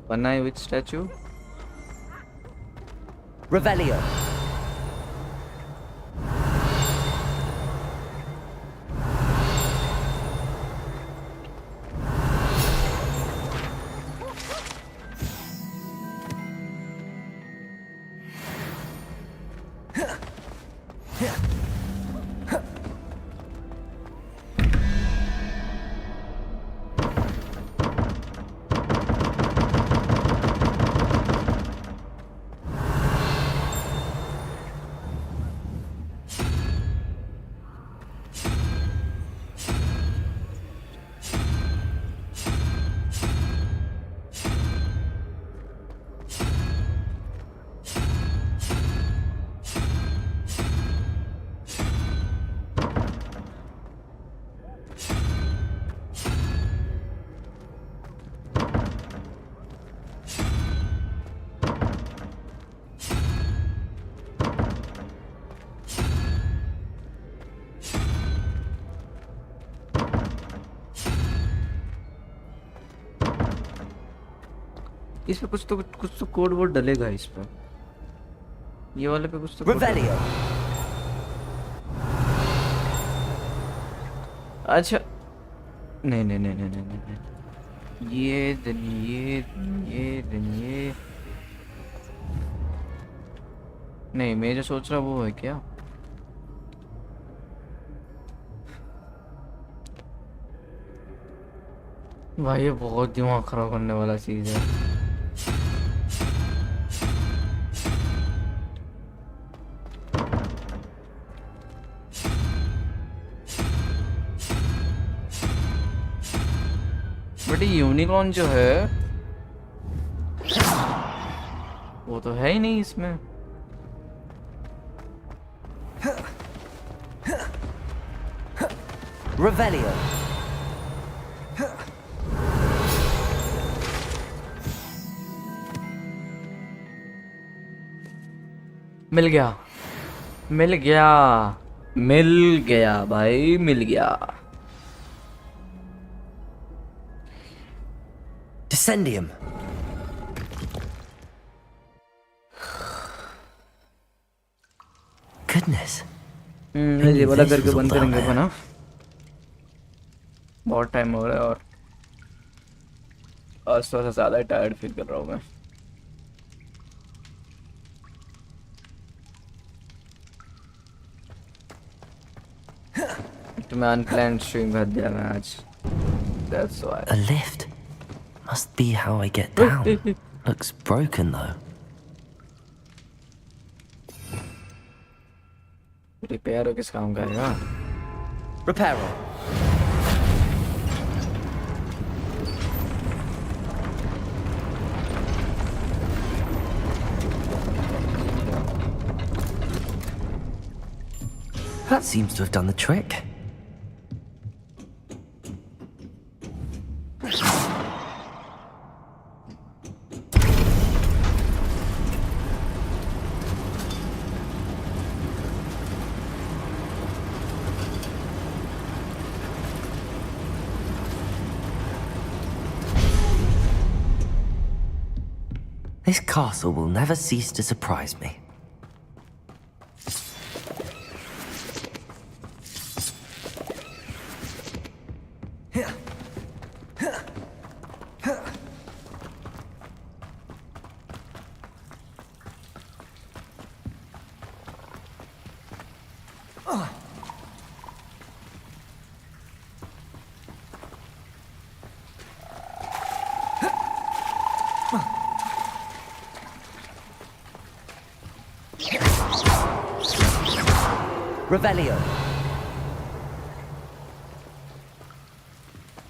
Speaker 2: One eye which statue?
Speaker 5: Revelio.
Speaker 2: इस पे कुछ तो कोड वर्ड डलेगा इस पे, ये वाले पे कुछ तो
Speaker 5: Revelio.
Speaker 2: अच्छा नहीं नहीं नहीं नहीं नहीं नहीं, ये दिन ये नहीं, मैं जो सोच रहा वो है क्या? भाई ये बहुत दिमाग खराब करने वाला चीज है। बट ये यूनिकॉर्न जो है वो तो है ही नहीं इसमें।
Speaker 5: Revelio.
Speaker 2: मिल गया मिल गया मिल गया भाई, मिल गया।
Speaker 5: Descendium. Goodness.
Speaker 2: ये वाला करके बंद करेंगे अपन, हाँ बहुत टाइम हो रहा है और आज थोड़ा सा ज़्यादा टायर्ड फील कर रहा हूँ मैं। तो मैं अनप्लान्ड स्ट्रीम कर दिया मैं आज, that's why.
Speaker 5: A lift. Must be how I get down. Looks broken though.
Speaker 2: Repair किस काम का है?
Speaker 5: Reparo. That seems to have done the trick. This castle will never cease to surprise me. Revelio.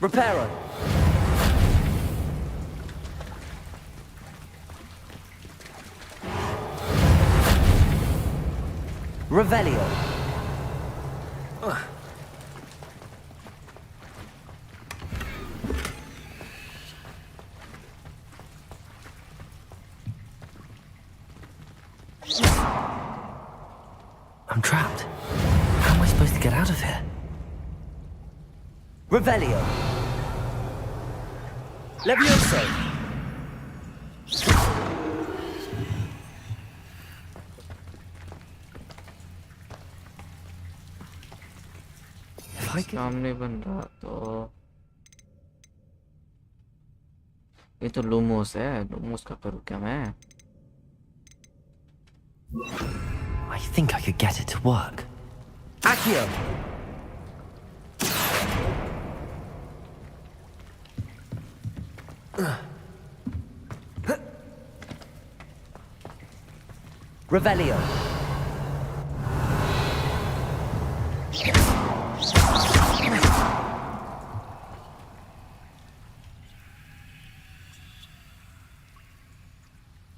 Speaker 5: Reparo. Revelio. I'm trapped. How am I supposed to get out of here? Revelio. Levioso.
Speaker 2: काम नहीं बन रहा तो ये तो Lumos है, Lumos का करूँ क्या मैं?
Speaker 5: I think I could get it to work. Accio. Revelio.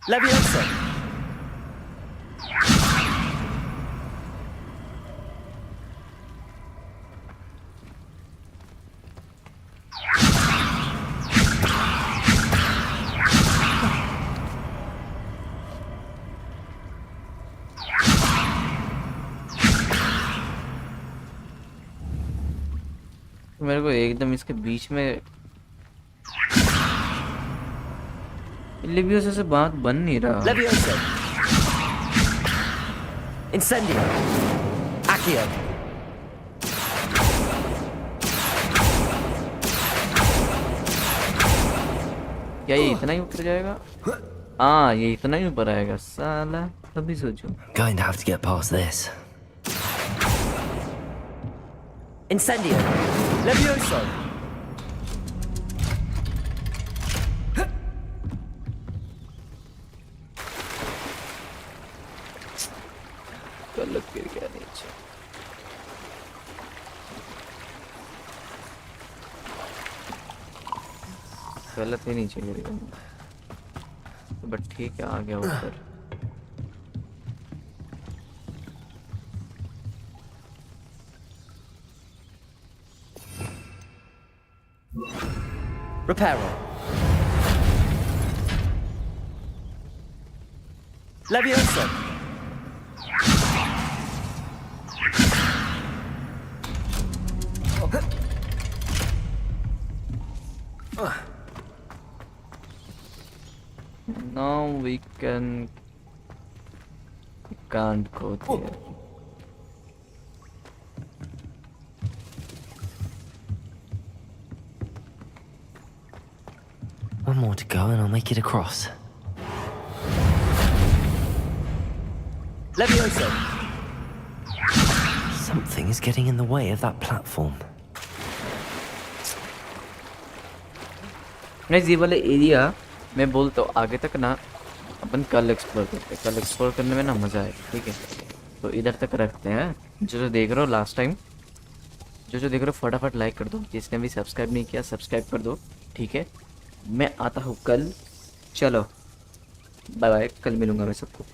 Speaker 5: Levioso.
Speaker 2: मेरे को एकदम इसके बीच में लिवियोसा से बात बन नहीं रहा।
Speaker 5: Levioso. Incendio. Accio.
Speaker 2: क्या ये इतना ही ऊपर जाएगा? हाँ ये इतना ही ऊपर आएगा साला, तभी सोचो।
Speaker 5: Going to have to get past this. Incendio. Levioso.
Speaker 2: गलत गिर गया नीचे। गलत ही नीचे गिर गया, बट ठीक है आ गया ऊपर।
Speaker 5: Reparo. Levioso.
Speaker 2: Now we can't go there.
Speaker 5: One more to go and I'll make it across. Levioso! Something is getting in the way of that platform.
Speaker 2: ये वाला एरिया मैं बोलता हूँ आगे तक ना अपन कल एक्सप्लोर करते हैं। कल एक्सप्लोर करने में ना मज़ा आएगा, ठीक है? तो इधर तक रखते हैं। जो देख रहे हो लास्ट टाइम, जो देख रहे हो फटाफट लाइक कर दो। जिसने भी सब्सक्राइब नहीं किया सब्सक्राइब कर दो, ठीक है? मैं आता हूँ कल। चलो बाय बाय, कल मिलूँगा मैं सबको।